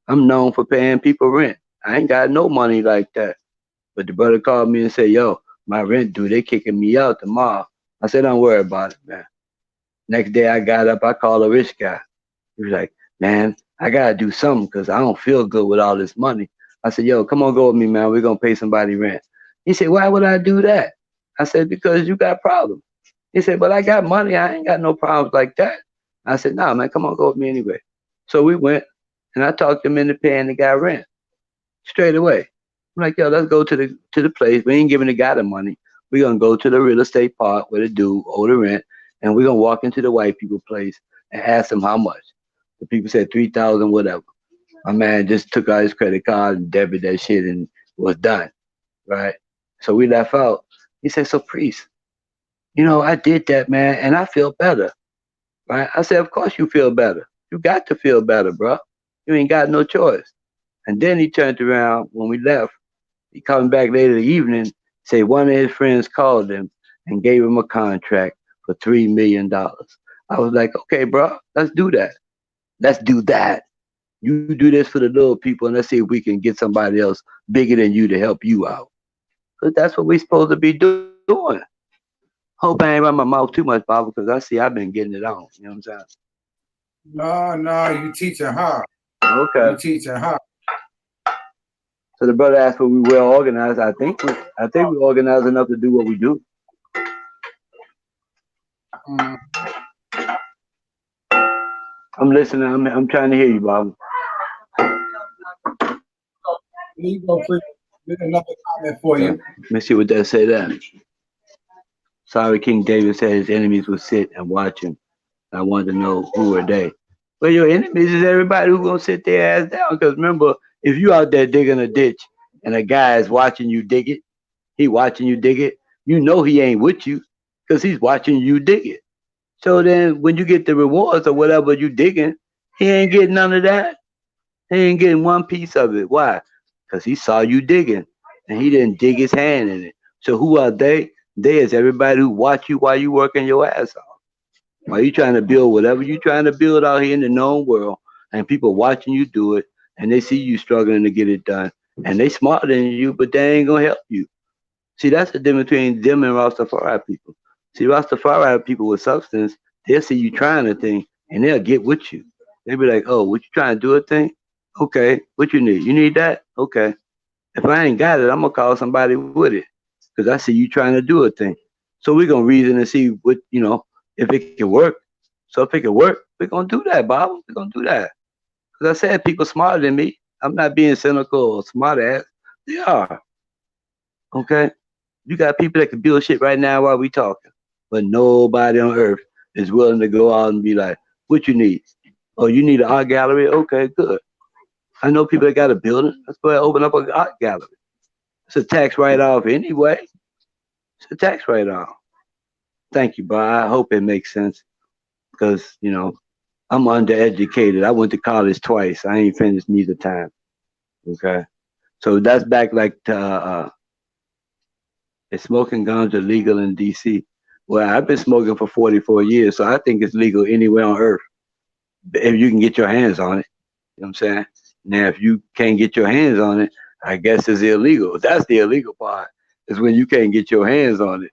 I'm known for paying people rent. I ain't got no money like that. But the brother called me and said, "Yo, my rent due, they kicking me out tomorrow." I said, "Don't worry about it, man." Next day I got up, I called a rich guy. He was like, "Man, I gotta do something because I don't feel good with all this money." I said, "Yo, come on, go with me, man. We're gonna pay somebody rent." He said, "Why would I do that?" I said, "Because you got problems." He said, "But I got money. I ain't got no problems like that." I said, "Nah, man, come on, go with me anyway." So we went and I talked him into paying the guy rent straight away. I'm like, "Yo, let's go to the place. We ain't giving the guy the money. We're gonna go to the real estate part where the dude owe the rent, and we're gonna walk into the white people place and ask them how much. The people said 3,000, whatever. My man just took out his credit card and debited that shit and was done. Right. So we left out. He said, "So priest, I did that, man, and I feel better." Right. I said, "Of course you feel better. You got to feel better, bro. You ain't got no choice." And then he turned around when we left. He coming back later in the evening, say one of his friends called him and gave him a contract for $3 million. I was like, okay, bro, let's do that. Let's do that. You do this for the little people, and let's see if we can get somebody else bigger than you to help you out. Because that's what we're supposed to be doing. Hope I ain't run my mouth too much, Bob, because I see I've been getting it on. You know what I'm saying? No, you teaching hard. Okay. You teaching hard. So the brother asked if we well organized. I think we're organized enough to do what we do. Mm. I'm listening. I'm trying to hear you, Bob. You go free. There's another comment for you. Let me see what that say there. Sorry, King David said his enemies would sit and watch him. I wanted to know who are they. Well, your enemies is everybody who gonna sit their ass down. Because remember, if you out there digging a ditch and a guy is watching you dig it, he watching you dig it. You know he ain't with you because he's watching you dig it. So then, when you get the rewards or whatever you digging, he ain't getting none of that. He ain't getting one piece of it. Why? Because he saw you digging and he didn't dig his hand in it. So who are they? They is everybody who watch you while you working your ass off. While you trying to build whatever you trying to build out here in the known world, and people watching you do it, and they see you struggling to get it done, and they smarter than you, but they ain't gonna help you. See, that's the difference between them and Rastafari people. See, Rastafari people with substance, they'll see you trying a thing, and they'll get with you. They'll be like, "Oh, what you trying to do a thing? Okay, what you need? You need that? Okay. If I ain't got it, I'm gonna call somebody with it, because I see you trying to do a thing. So we're gonna reason and see if it can work. So if it can work, we're gonna do that, Bob. We're gonna do that. Because I said people smarter than me. I'm not being cynical or smart ass. They are. Okay. You got people that can build shit right now while we talking, but nobody on earth is willing to go out and be like, "What you need? Oh, you need an art gallery? Okay, good. I know people that got a building. Let's go ahead and open up an art gallery. It's a tax write off anyway. It's a tax write off." Thank you, bro. I hope it makes sense because I'm undereducated. I went to college twice. I ain't finished neither time. Okay, so that's back like to, is smoking guns are legal in DC? Well, I've been smoking for 44 years, so I think it's legal anywhere on earth if you can get your hands on it. You know what I'm saying? Now, if you can't get your hands on it, I guess it's illegal. That's the illegal part, is when you can't get your hands on it.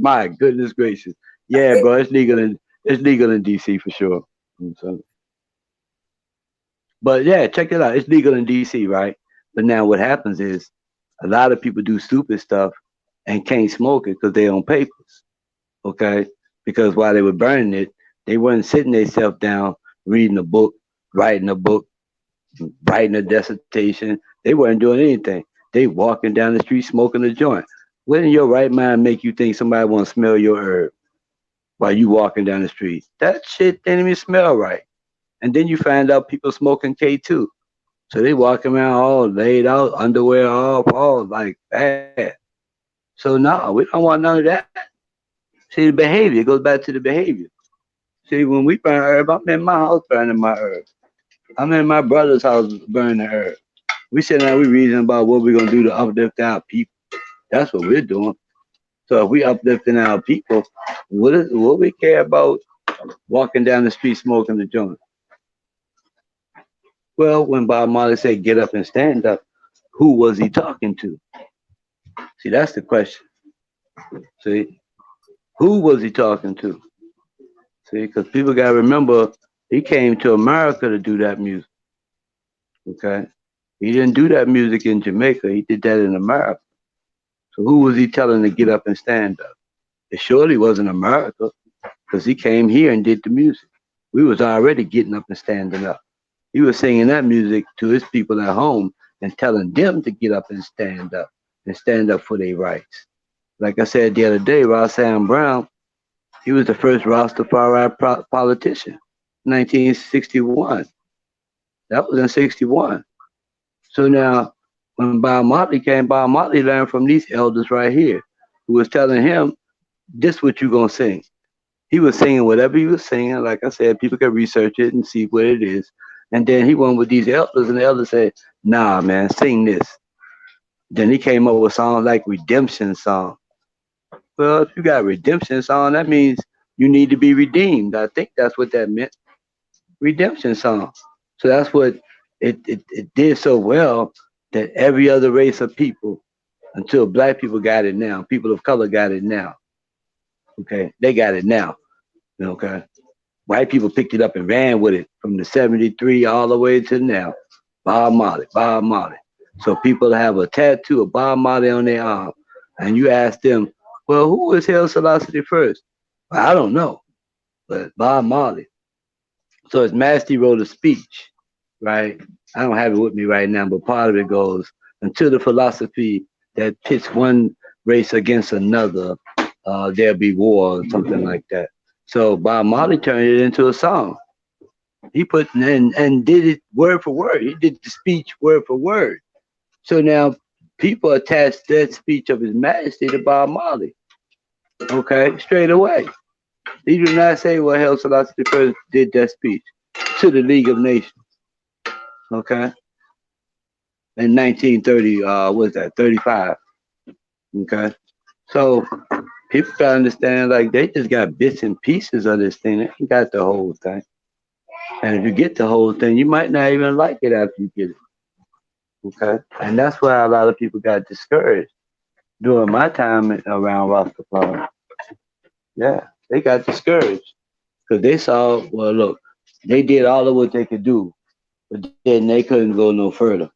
My goodness gracious. Yeah, bro, it's legal in DC for sure. You know what I'm saying? But yeah, check it out. It's legal in DC, right? But now what happens is a lot of people do stupid stuff and can't smoke it because they on papers. Okay? Because while they were burning it, they weren't sitting themselves down reading a book, writing a book, writing a dissertation. They weren't doing anything. They walking down the street smoking a joint. What in your right mind make you think somebody want to smell your herb while you walking down the street? That shit didn't even smell right. And then you find out people smoking K2. So they walking around all laid out, underwear off, all like bad. So no, we don't want none of that. See, the behavior goes back to the behavior. See, when we burn herb, I'm in my house burning my herb. I'm in my brother's house burning the herb. We sitting there, we reasoning about what we're gonna do to uplift our people. That's what we're doing. So if we uplifting our people, what we care about walking down the street smoking the joint? Well, when Bob Marley said get up and stand up, who was he talking to? See, that's the question. See, who was he talking to? See, because people got to remember he came to America to do that music. Okay, he didn't do that music in Jamaica. He did that in America. So who was he telling to get up and stand up? It surely wasn't America because he came here and did the music. We was already getting up and standing up. He was singing that music to his people at home and telling them to get up and stand up for their rights. Like I said the other day, Rossam Brown, he was the first Rastafari politician, 1961. That was in 61. So now, when Bob Marley came, Bob Marley learned from these elders right here, who was telling him, "This what you gonna sing." He was singing whatever he was singing. Like I said, people can research it and see what it is. And then he went with these elders, and the elders said, "Nah, man, sing this." Then he came up with songs like Redemption Song. Well, if you got Redemption Song, that means you need to be redeemed. I think that's what that meant. Redemption Song. So that's what it did so well that every other race of people, until black people got it now, people of color got it now. Okay, they got it now. Okay, white people picked it up and ran with it from the '73 all the way to now. Bob Marley, Bob Marley. So people have a tattoo of Bob Marley on their arm, and you ask them, "Well, who was Haile Selassie the first?" Well, I don't know, but Bob Marley. So his Majesty wrote a speech, right? I don't have it with me right now, but part of it goes, "Until the philosophy that pits one race against another, there'll be war," or something like that. So Bob Marley turned it into a song. He put and did it word for word. He did the speech word for word. So now people attach that speech of His Majesty to Bob Marley. Okay, straight away. He do not say, "Well, Haile Selassie the first did that speech to the League of Nations." Okay, in 1930, what was that, 35? Okay, so people gotta understand, like, they just got bits and pieces of this thing. They ain't got the whole thing. And if you get the whole thing, you might not even like it after you get it. Okay, and that's why a lot of people got discouraged during my time around Rastafari. Yeah, they got discouraged because they saw, well, look, they did all of what they could do, but then they couldn't go no further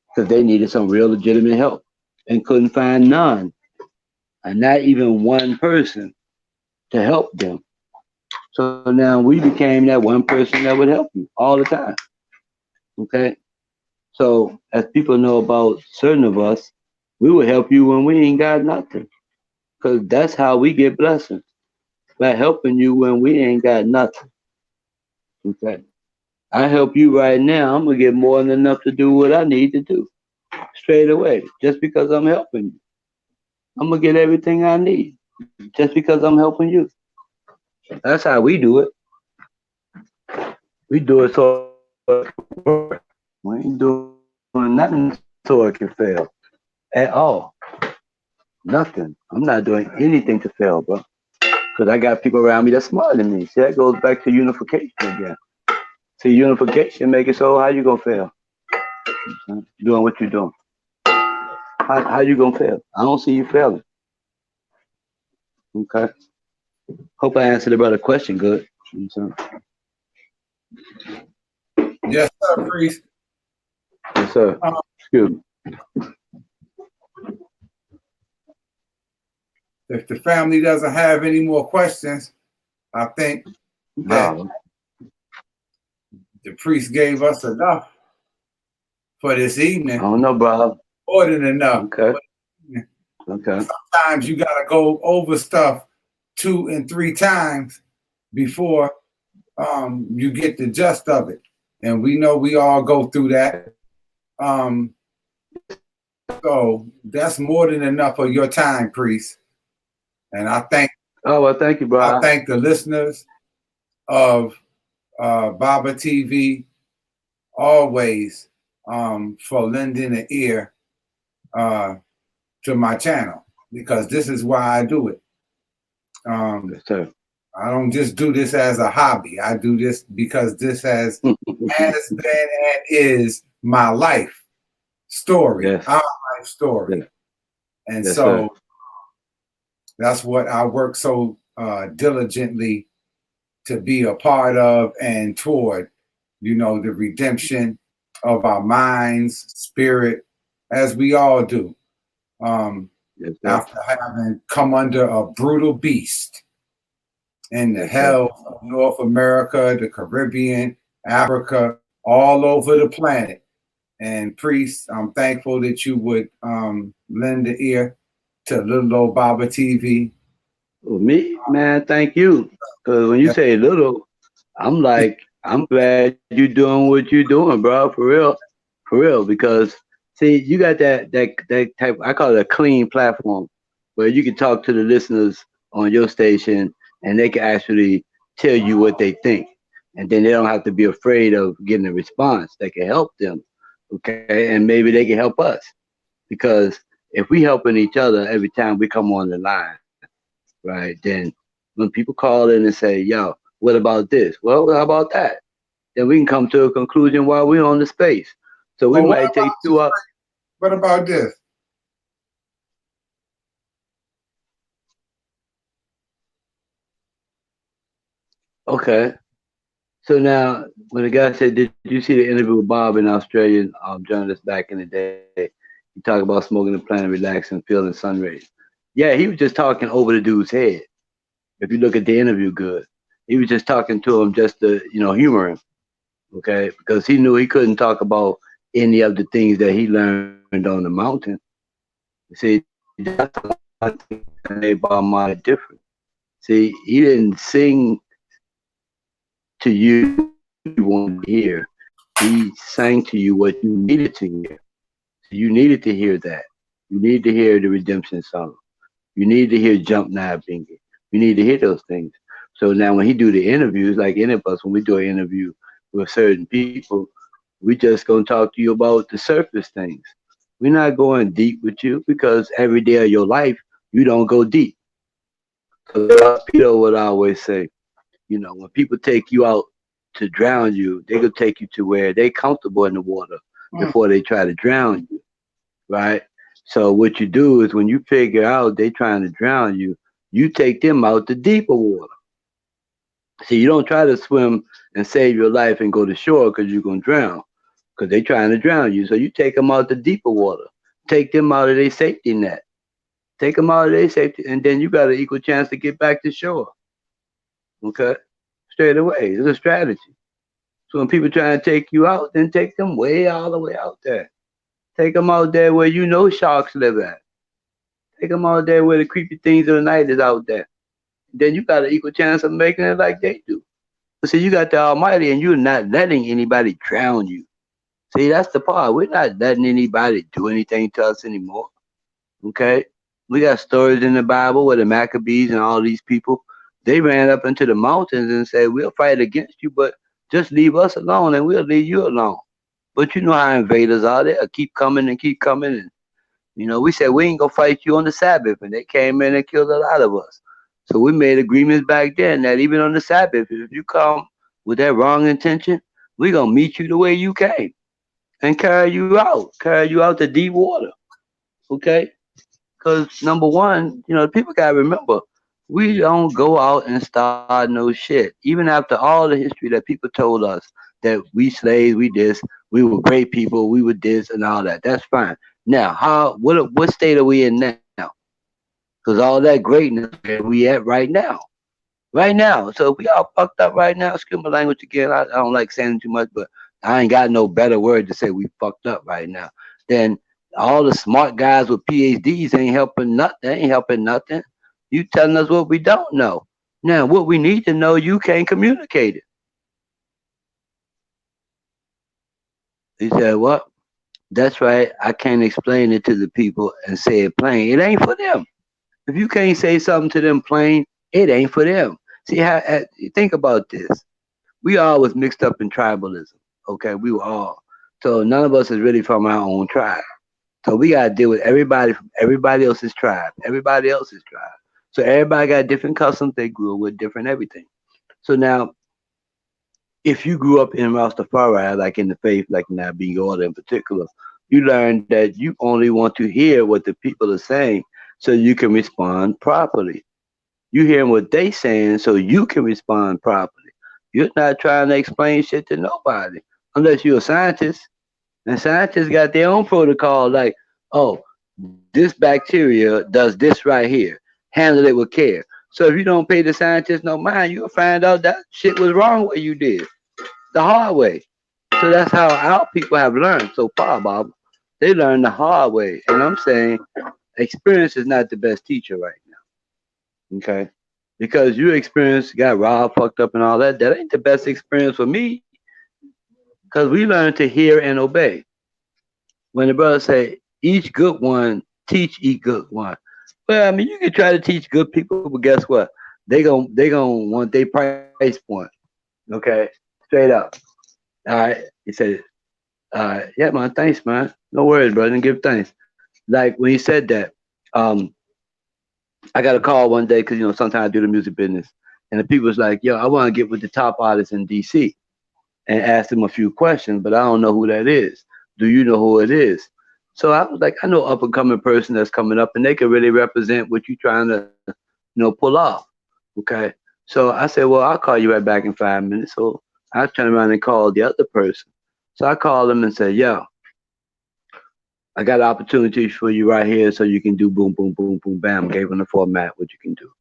because they needed some real legitimate help and couldn't find none, and not even one person to help them. So now we became that one person that would help you all the time. Okay, so as people know about certain of us, we will help you when we ain't got nothing, because that's how we get blessings, by helping you when we ain't got nothing. Okay, I help you right now, I'm gonna get more than enough to do what I need to do straight away, just because I'm helping you. I'm gonna get everything I need just because I'm helping you. That's how we do it. We do it so it can work. We ain't doing nothing so it can fail at all. Nothing. I'm not doing anything to fail, bro. Because I got people around me that's smarter than me. See, that goes back to unification again. See, unification make it so how you gonna fail? Doing what you're doing. How you gonna fail? I don't see you failing. Okay. Hope I answered the brother question good. Yes, sir, priest. Yes, sir. Um, Excuse me. if the family doesn't have any more questions, I think that No, the priest gave us enough for this I evening. don't know, bro. More than enough. Okay. Okay. Sometimes you gotta go over stuff 2 and 3 times before you get the gist of it. And we know we all go through that. So that's more than enough of your time, priest. And I thank Oh well, thank you, bro. I thank the listeners of Baba TV always for lending an ear to my channel, because this is why I do it. Yes, sir. I don't just do this as a hobby. I do this because this has been and is my life story, Yes. our life story. Yes. And Yes, so sir. that's what I work so diligently to be a part of and toward, the redemption of our minds, spirit, as we all do. Yes, sir. After having come under a brutal beast in the Yes, sir. hell of North America, the Caribbean, Africa, all over the planet. And priest, I'm thankful that you would lend the ear to Little Old Baba TV. Well, me, man, thank you. Because when you say little, I'm like, I'm glad you doing what you're doing, bro. For real. Because see, you got that type. I call it a clean platform, where you can talk to the listeners on your station, and they can actually tell you what they think, and then they don't have to be afraid of getting a response. They can help them, okay, and maybe they can help us because if we helping each other every time we come on the line, right? Then when people call in and say, "Yo, what about this?" Well, how about that? Then we can come to a conclusion while we're on the space. So we Well, might take 2 hours. what about this? Okay. So now, when the guy said, "Did you see the interview with Bob, an Australian journalist back in the day?" He talked about smoking the plant, relaxing, feeling sun rays. Yeah, he was just talking over the dude's head. If you look at the interview good, he was just talking to him just to, humor him. Okay, because he knew he couldn't talk about any of the things that he learned on the mountain. See, that's one thing that made Bob Marley different. See, he didn't sing to you what you wanted to hear. He sang to you what you needed to hear. So you needed to hear that. You need to hear the redemption song. You need to hear Jump Now Bingy. You need to hear those things. So now when he do the interviews, like any of us, when we do an interview with certain people, we just gonna talk to you about the surface things. We're not going deep with you because every day of your life you don't go deep. Because Peter would always say, when people take you out to drown you, they gonna take you to where they comfortable in the water Mm. before they try to drown you, right? So what you do is when you figure out they trying to drown you, you take them out to deeper water. See, you don't try to swim and save your life and go to shore because you're gonna drown, because they trying to drown you. So you take them out to deeper water, take them out of their safety net, take them out of their safety, and then you got an equal chance to get back to shore. Okay, straight away. It's a strategy. So when people try to take you out, then take them way all the way out there. Take them out there where you know sharks live at. Take them out there where the creepy things of the night is out there. Then you got an equal chance of making it like they do. But see, you got the Almighty, and you're not letting anybody drown you. See, that's the part. We're not letting anybody do anything to us anymore. Okay? We got stories in the Bible where the Maccabees and all these people, they ran up into the mountains and said, "We'll fight against you, but just leave us alone and we'll leave you alone." But you know how invaders are. They'll keep coming and keep coming. And, we said, "We ain't going to fight you on the Sabbath." And they came in and killed a lot of us. So we made agreements back then that even on the Sabbath, if you come with that wrong intention, we're going to meet you the way you came and carry you out to deep water. Okay? Because number one, people gotta remember, we don't go out and start no shit. Even after all the history that people told us that we slaves, we this, we were great people, we were this and all that. That's fine. Now, what state are we in now? Because all that greatness, where we at right now? Right now. So if we all fucked up right now, excuse my language again. I don't like saying too much, but I ain't got no better word to say we fucked up right now. Then all the smart guys with PhDs ain't helping nothing. They ain't helping nothing. You telling us what we don't know. Now, what we need to know, you can't communicate it. He said, "What? That's right. I can't explain it to the people and say it plain. It ain't for them. If you can't say something to them plain, it ain't for them." See how? Think about this. We all was mixed up in tribalism. Okay, we were all. So none of us is really from our own tribe. So we gotta deal with everybody from everybody else's tribe. Everybody else's tribe. So everybody got different customs. They grew up with different everything. So now, if you grew up in Rastafari, like in the faith, like in that being order in particular, you learn that you only want to hear what the people are saying so you can respond properly. You hearing what they saying so you can respond properly. You're not trying to explain shit to nobody unless you're a scientist. And scientists got their own protocol like, oh, this bacteria does this right here. Handle it with care. So if you don't pay the scientists no mind, you'll find out that shit was wrong what you did. The hard way. So that's how our people have learned so far, Bob. They learned the hard way. And I'm saying experience is not the best teacher right now. Okay, because you experience got robbed, fucked up, and all that. That ain't the best experience for me. Because we learn to hear and obey. When the brother say, each good one teach each good one. Well, I mean, you can try to teach good people, but guess what? They gonna want their price point. Okay, straight up. All right. He said, yeah, man, thanks, man. No worries, brother. And give thanks. Like when he said that, um, I got a call one day because sometimes I do the music business, and the people was like, "Yo, I want to get with the top artists in DC and ask them a few questions, but I don't know who that is. Do you know who it is?" So I was like, I know up and coming person that's coming up, and they can really represent what you're trying to, pull off. Okay. So I said, well, I'll call you right back in 5 minutes. So I turned around and called the other person. So I called them and said, yo, I got opportunities for you right here so you can do boom, boom, boom, boom, bam. Gave them the format, what you can do.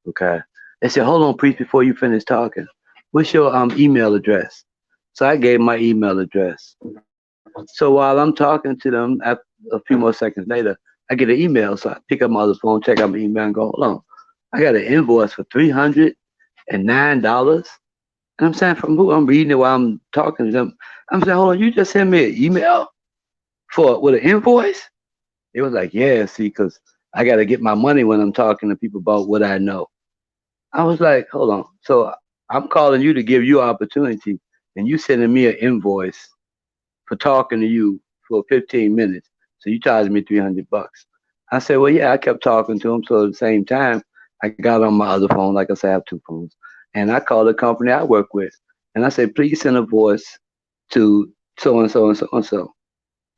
Okay. They said, hold on, priest, before you finish talking. What's your email address? So I gave my email address. So while I'm talking to them, after a few more seconds later, I get an email. So I pick up my other phone, check out my email, and go, hold on. I got an invoice for $309. And I'm saying, from who? I'm reading it while I'm talking to them. I'm saying, hold on, you just sent me an email with an invoice? It was like, yeah, see, because I got to get my money when I'm talking to people about what I know. I was like, hold on. So I'm calling you to give you opportunity, and you sending me an invoice for talking to you for 15 minutes. So you charged me $300. I said, well, yeah, I kept talking to him. So at the same time, I got on my other phone. Like I said, I have two phones. And I called the company I work with. And I said, please send a voice to so and so and so and so.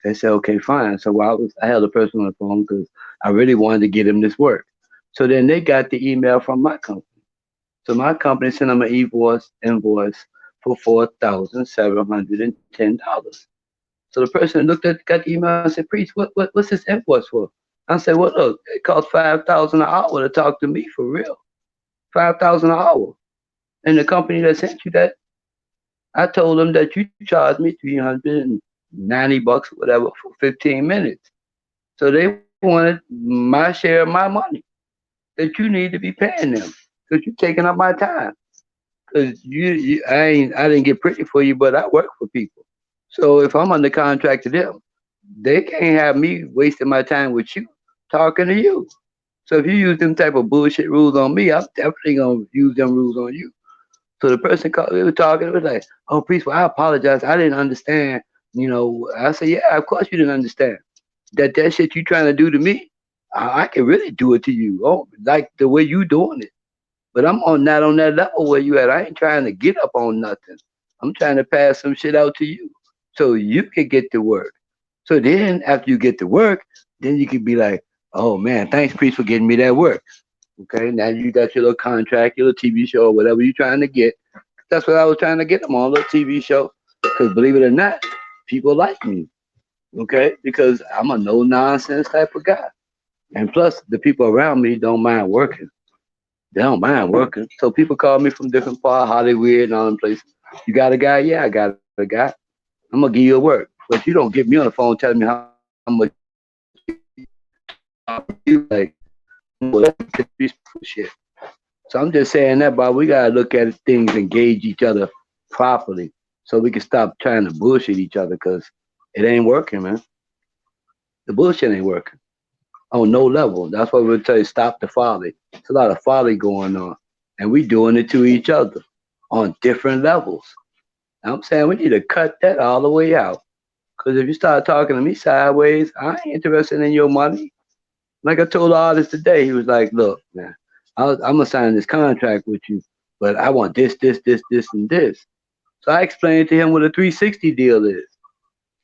They said, okay, fine. So I held the person on the phone because I really wanted to get him this work. So then they got the email from my company. So my company sent them an invoice for $4,710. So the person got the email and said, priest, what's this invoice for? I said, well, look, it costs 5,000 an hour to talk to me for real. 5,000 an hour. And the company that sent you that, I told them that you charged me $390 or whatever for 15 minutes. So they wanted my share of my money that you need to be paying them because you're taking up my time. Because I didn't get pretty for you, but I work for people. So if I'm under contract to them, they can't have me wasting my time with you talking to you. So if you use them type of bullshit rules on me, I'm definitely gonna use them rules on you. So the person called, we were talking, it was like, oh, priest, well, I apologize. I didn't understand. I said, yeah, of course you didn't understand. That shit you trying to do to me, I can really do it to you. Oh, like the way you doing it. But I'm not on that level where you at. I ain't trying to get up on nothing. I'm trying to pass some shit out to you so you can get to work. So then after you get to work, then you can be like, oh man, thanks, priest, for getting me that work. Okay, now you got your little contract, your little TV show, or whatever you're trying to get. That's what I was trying to get them on, a little TV show. Because believe it or not, people like me. Okay, because I'm a no nonsense type of guy. And plus, the people around me don't mind working. They don't mind working. So people call me from different parts, Hollywood and all them places. You got a guy? Yeah, I got a guy. I'm gonna give you a work. But you don't get me on the phone telling me how much you like. Well, that's shit. So I'm just saying that, but we gotta look at things and gauge each other properly, so we can stop trying to bullshit each other, because it ain't working, man. The bullshit ain't working on no level. That's why we'll tell you, stop the folly. It's a lot of folly going on, and we doing it to each other on different levels. I'm saying we need to cut that all the way out. Because if you start talking to me sideways, I ain't interested in your money. Like I told the artist today, he was like, look, man, I'm going to sign this contract with you, but I want this, this, this, this, and this. So I explained to him what a 360 deal is.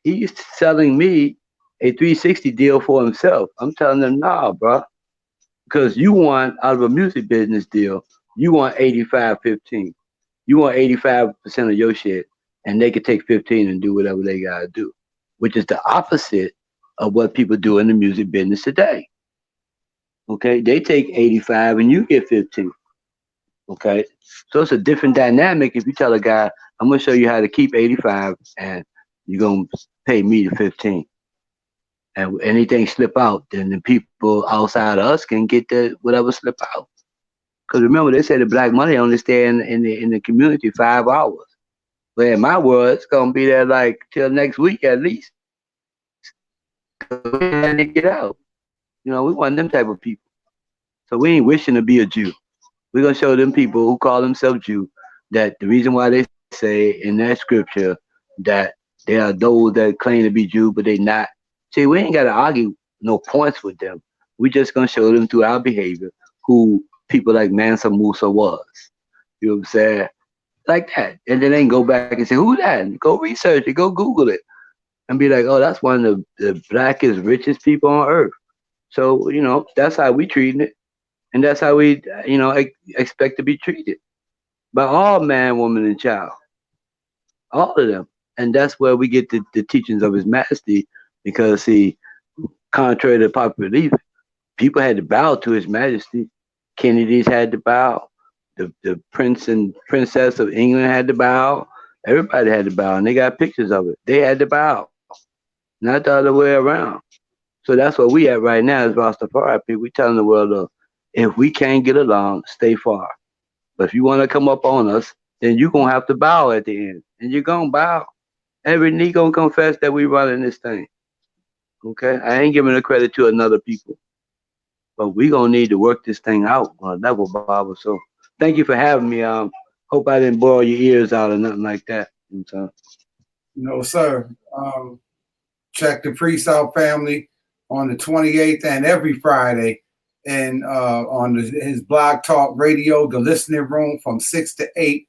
He's selling me a 360 deal for himself. I'm telling him, nah, bro, because you want, out of a music business deal, you want 85-15. You want 85% of your shit, and they can take 15 and do whatever they got to do, which is the opposite of what people do in the music business today. Okay, they take 85 and you get 15. Okay, so it's a different dynamic if you tell a guy, I'm gonna show you how to keep 85 and you're gonna pay me the 15. and anything slip out, then the people outside of us can get the whatever slip out. Because remember, they say the black money only stay in the community 5 hours. But in my world, it's gonna be there like till next week at least. Cause we ain't letting it get out. We want them type of people. So we ain't wishing to be a Jew. We're gonna show them people who call themselves Jew that the reason why they say in that scripture that there are those that claim to be Jew but they not. See, we ain't gotta argue no points with them. We just gonna show them through our behavior who people like Mansa Musa was. You know what I'm saying? Like that. And then they can go back and say, who that? Go research it, go Google it. And be like, oh, that's one of the blackest, richest people on earth. So, that's how we treating it. And that's how we, expect to be treated by all man, woman, and child. All of them. And that's where we get the teachings of his majesty because, see, contrary to popular belief, people had to bow to his majesty. Kennedys had to bow. The prince and princess of England had to bow. Everybody had to bow. And they got pictures of it. They had to bow. Not the other way around. So that's where we at right now as Rastafari people. We telling the world, if we can't get along, stay far. But if you want to come up on us, then you're going to have to bow at the end. And you're going to bow. Every knee going to confess that we running this thing. Okay? I ain't giving the credit to another people. But we going to need to work this thing out on a level, Baba. So thank you for having me. Hope I didn't bore your ears out or nothing like that. No, sir. Check the Priest Out family on the 28th and every Friday. And on his Blog Talk Radio, the listening room from 6 to 8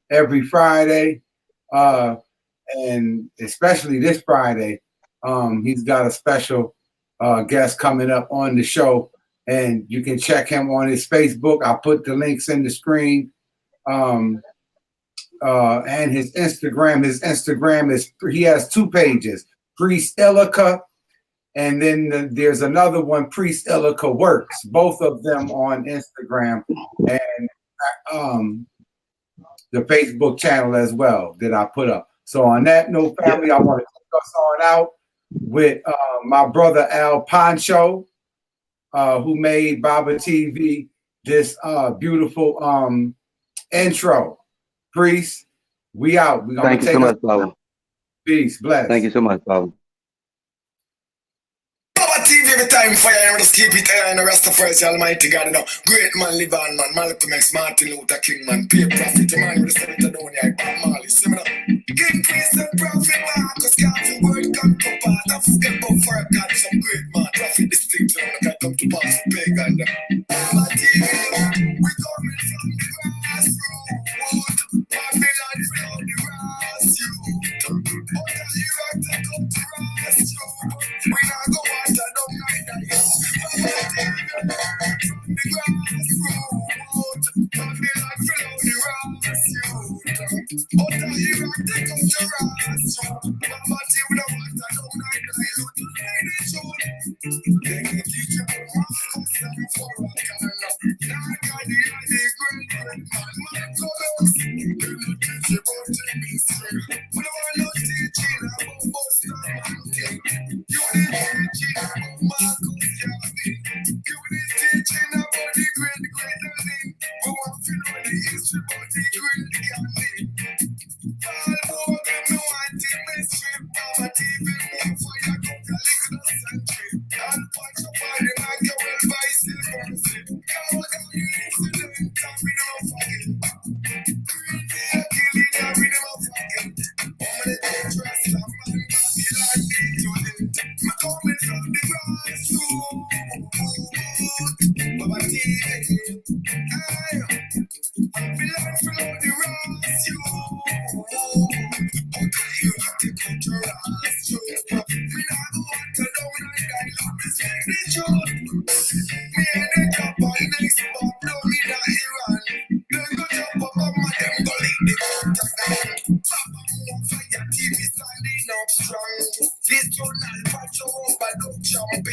every Friday. And especially this Friday, he's got a special guest coming up on the show. And you can check him on his Facebook. I'll put the links in the screen. And his Instagram. His Instagram he has 2 pages, Priest iLIKA. And then there's another one, Priest iLIKA Works, both of them on Instagram and the Facebook channel as well that I put up. So on that note, family, I want to take us on out with my brother Al Pancho, who made Baba TV this beautiful intro. Priest, we out. We're gonna Thank you so much, Baba. Peace, bless. Thank you so much, Baba. Every time fire, I just keep it high and the rest of us, Almighty God, great man, live on, man, Malcolm X, Martin Luther King, man, pay prophet, the man with the center down here, Bob Marley, similar. King, priest, and prophet, Marcus, Garvey, word come to pass, I forget about for a God, some great man, prophet, this thing, so I can come to pass, pagan, Baba TV, we coming from the grassroots, Babylon from the grassroots, but the Iraq, they come to grassroots, we not go water down. This journal, but you over, don't jump